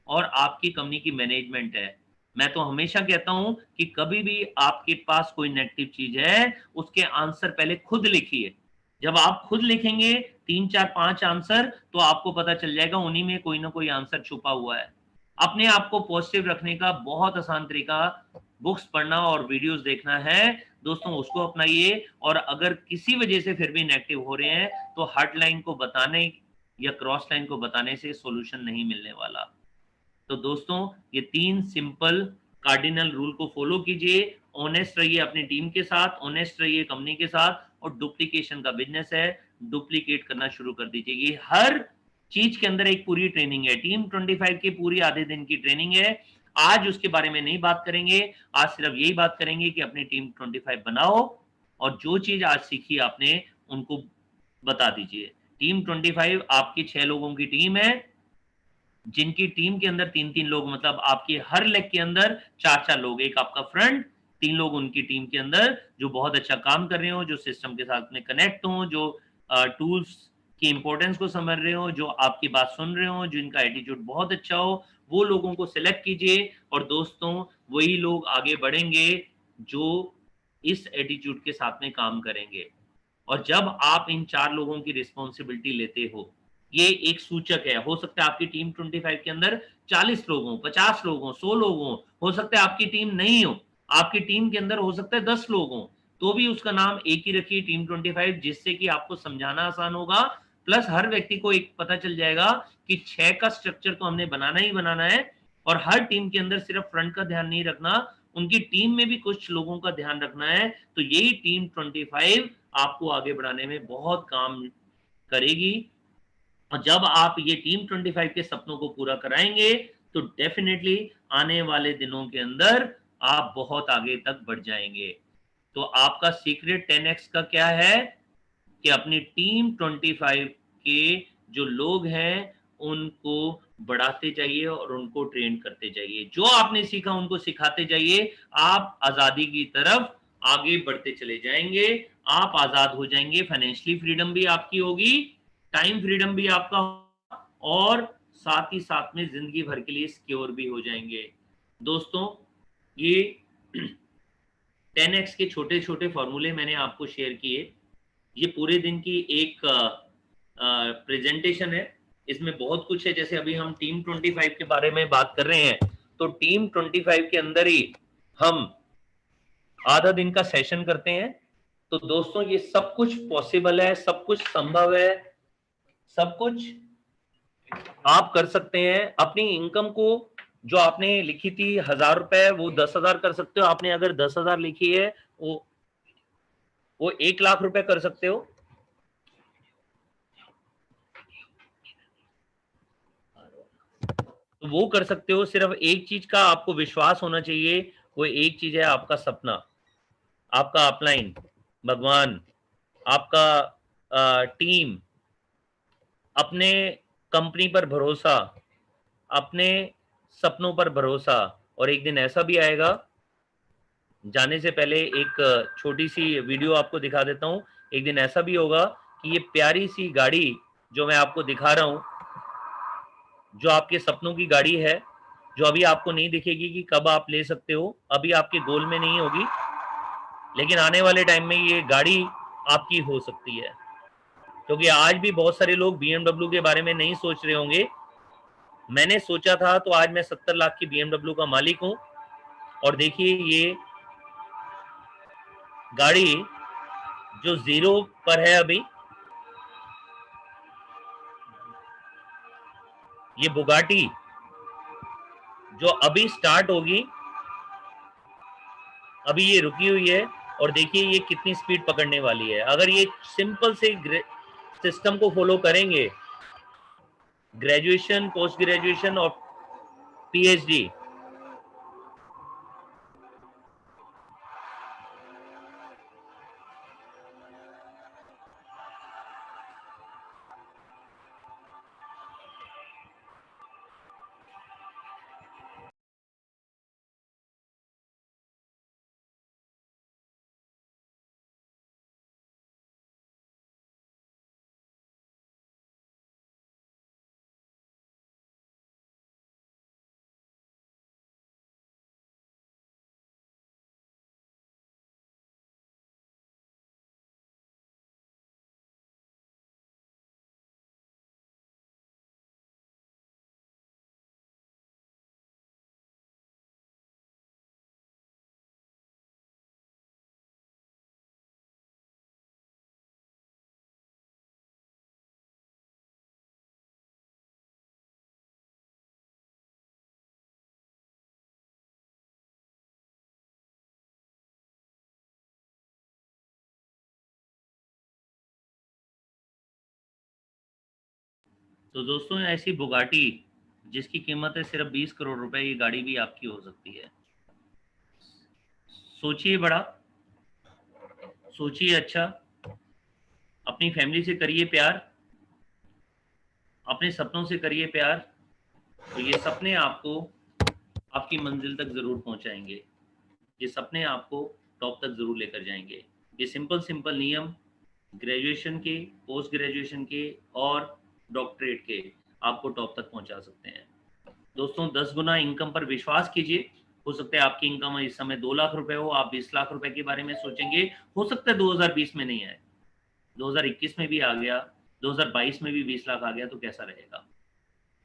और आपकी कंपनी की मैनेजमेंट है। मैं तो हमेशा कहता हूं कि कभी भी आपके पास कोई नेगेटिव चीज है, उसके आंसर पहले खुद लिखिए। जब आप खुद लिखेंगे 3 4 5 आंसर, तो आपको पता चल जाएगा उन्हीं में कोई ना कोई आंसर छुपा हुआ है। अपने आप को पॉजिटिव रखने का बहुत आसान तरीका बुक्स पढ़ना और वीडियोस देखना है। दोस्तों उसको अपनाइए, और अगर किसी वजह से फिर भी नेगेटिव हो रहे हैं तो हार्ड लाइन को बताने या क्रॉस लाइन को बताने से सॉल्यूशन नहीं मिलने वाला। तो दोस्तों ये 3 सिंपल कार्डिनल रूल को फॉलो कीजिए। ऑनेस्ट रहिए अपनी टीम के साथ, ऑनेस्ट रहिए कंपनी के साथ, और डुप्लीकेशन का बिजनेस है, डुप्लीकेट करना शुरू कर दीजिए। ये हर चीज के अंदर एक पूरी ट्रेनिंग है। टीम 25 की पूरी आधे दिन की ट्रेनिंग है। आज उसके बारे में नहीं बात करेंगे, आज सिर्फ यही बात करेंगे कि अपनी टीम 25 बनाओ, और जो चीज आज सीखी आपने उनको बता दीजिए। टीम 25 आपकी 6 लोगों की टीम है, जिनकी टीम के अंदर 3 3 लोग, मतलब आपके हर लेग के अंदर 4 4 लोग, एक आपका फ्रंट, 3 लोग उनकी टीम के अंदर जो बहुत अच्छा काम कर रहे हो, जो सिस्टम के साथ में कनेक्ट हो, जो टूल्स की इंपॉर्टेंस को समझ रहे हो, जो आपकी बात सुन रहे हो, जिनका एटीट्यूड बहुत अच्छा हो, वो लोगों को सिलेक्ट कीजिए। और दोस्तों वही लोग आगे बढ़ेंगे जो इस एटीट्यूड के साथ में काम करेंगे। और जब आप इन 4 लोगों की रिस्पॉन्सिबिलिटी लेते हो, ये एक सूचक है। हो सकता है आपकी टीम 25 के अंदर 40 लोग हों, 50 लोग हों, 100 लोग हों, हो सकता है आपकी टीम नहीं हो, आपकी टीम के अंदर हो सकता है 10 लोग हों, तो भी उसका नाम एक ही रखिए, टीम 25, जिससे कि आपको समझाना आसान होगा। प्लस हर व्यक्ति को एक पता चल जाएगा कि 6 का स्ट्रक्चर तो हमने बनाना ही बनाना है, और हर टीम के अंदर सिर्फ फ्रंट का ध्यान नहीं रखना, उनकी टीम में भी कुछ लोगों का ध्यान रखना है। तो यही टीम 25 आपको आगे बढ़ाने में बहुत काम करेगी। और जब आप ये टीम 25 के सपनों को पूरा कराएंगे तो डेफिनेटली आने वाले दिनों के अंदर आप बहुत आगे तक बढ़ जाएंगे। तो आपका सीक्रेट 10x का क्या है कि अपनी टीम 25 के जो लोग हैं उनको बढ़ाते जाइए और उनको ट्रेन करते जाइए, जो आपने सीखा उनको सिखाते जाइए। आप आजादी की तरफ आगे बढ़ते चले जाएंगे, आप आजाद हो जाएंगे, फाइनेंशियली फ्रीडम भी आपकी होगी, टाइम फ्रीडम भी आपका, और साथ ही साथ में जिंदगी भर के लिए सिक्योर भी हो जाएंगे। दोस्तों ये 10x के छोटे छोटे फॉर्मूले मैंने आपको शेयर किए। ये पूरे दिन की एक प्रेजेंटेशन है, इसमें बहुत कुछ है। जैसे अभी हम टीम 25 के बारे में बात कर रहे हैं, तो टीम 25 के अंदर ही हम आधा दिन का सेशन करते हैं। तो दोस्तों ये सब कुछ पॉसिबल है, सब कुछ संभव है, सब कुछ आप कर सकते हैं। अपनी इनकम को जो आपने लिखी थी 1000 रुपए, वो 10,000 कर सकते हो। आपने अगर 10,000 लिखी है, वो 1,00,000 रुपए कर सकते हो। तो वो कर सकते हो। सिर्फ एक चीज का आपको विश्वास होना चाहिए, वो एक चीज है आपका सपना, आपका अपलाइन, भगवान, आपका टीम, अपने कंपनी पर भरोसा, अपने सपनों पर भरोसा। और एक दिन ऐसा भी आएगा, जाने से पहले एक छोटी सी वीडियो आपको दिखा देता हूं। एक दिन ऐसा भी होगा कि ये प्यारी सी गाड़ी जो मैं आपको दिखा रहा हूं, जो आपके सपनों की गाड़ी है, जो अभी आपको नहीं दिखेगी कि कब आप ले सकते हो, अभी आपके गोल में नहीं होगी, लेकिन आने वाले टाइम में ये गाड़ी आपकी हो सकती है। क्योंकि आज भी बहुत सारे लोग BMW के बारे में नहीं सोच रहे होंगे। मैंने सोचा था तो आज मैं 70 लाख की BMW का मालिक हूं। और देखिए ये गाड़ी जो जीरो पर है अभी, ये बुगाटी जो अभी स्टार्ट होगी, अभी ये रुकी हुई है। और देखिए ये कितनी स्पीड पकड़ने वाली है। अगर ये सिंपल से सिस्टम को फॉलो करेंगे, ग्रेजुएशन, पोस्ट ग्रेजुएशन और PhD, तो दोस्तों ऐसी बुगाटी जिसकी कीमत है सिर्फ 20 करोड़ रुपए, ये गाड़ी भी आपकी हो सकती है। सोचिए बड़ा, सोचिए अच्छा, अपनी फैमिली से करिए प्यार, अपने सपनों से करिए प्यार, तो ये सपने आपको आपकी मंजिल तक जरूर पहुंचाएंगे। ये सपने आपको टॉप तक जरूर लेकर जाएंगे। ये सिंपल सिंपल नियम ग्रेजुएशन के, पोस्ट ग्रेजुएशन के और डॉक्टरेट के आपको टॉप तक पहुंचा सकते हैं। दोस्तों 10 गुना इनकम पर विश्वास कीजिए। हो सकता है आपकी इनकम इस समय 2 लाख रुपए हो, आप 20 लाख रुपए के बारे में सोचेंगे। हो सकता है 2020 में नहीं आए, 2021 में भी आ गया, 2022 में भी 20 लाख आ गया, तो कैसा रहेगा।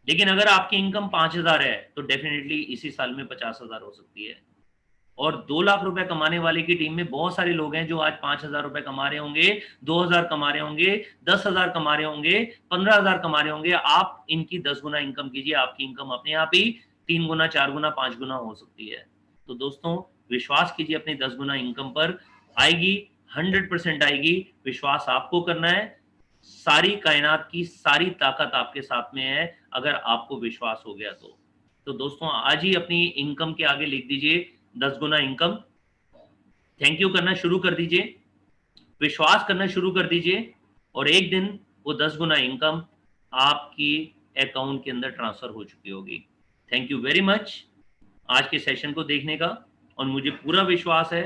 लेकिन अगर आपकी इनकम 5,000 है तो डेफिनेटली इसी साल में 50,000 हो सकती है। और 2 लाख रुपए कमाने वाले की टीम में बहुत सारे लोग हैं जो आज 5,000 रुपए कमा रहे होंगे, 2,000 कमा रहे होंगे, 10,000 कमा रहे होंगे, 15,000 कमा रहे होंगे। आप इनकी 10 गुना इनकम कीजिए, आपकी इनकम अपने आप ही 3 गुना, 4 गुना, 5 गुना हो सकती है। तो दोस्तों विश्वास कीजिए अपनी 10 गुना इनकम पर, आएगी, 100% आएगी। विश्वास आपको करना है। सारी कायनात की सारी ताकत आपके साथ में है, अगर आपको विश्वास हो गया तो दोस्तों आज ही अपनी इनकम के आगे लिख दीजिए 10 गुना इनकम। थैंक यू करना शुरू कर दीजिए, विश्वास करना शुरू कर दीजिए, और एक दिन वो 10 गुना इनकम आपकी अकाउंट के अंदर ट्रांसफर हो चुकी होगी। थैंक यू वेरी मच आज के सेशन को देखने का। और मुझे पूरा विश्वास है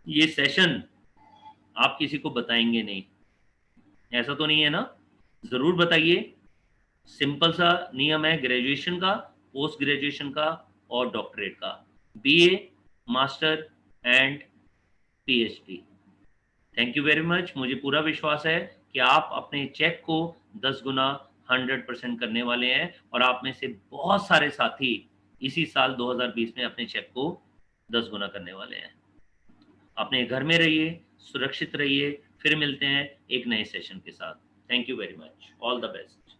ये सेशन आप किसी को बताएंगे नहीं, ऐसा तो नहीं है ना? जरूर बताइए। सिंपल सा नियम है ग्रेजुएशन का, पोस्ट ग्रेजुएशन का और डॉक्टरेट का, BA, master and PhD। Thank you very much. मुझे पूरा विश्वास है कि आप अपने चेक को 10 गुना 100% करने वाले हैं, और आप में से बहुत सारे साथी इसी साल 2020 में अपने चेक को 10 गुना करने वाले हैं। अपने घर में रहिए, सुरक्षित रहिए, फिर मिलते हैं एक नए सेशन के साथ। Thank you very much, all the best.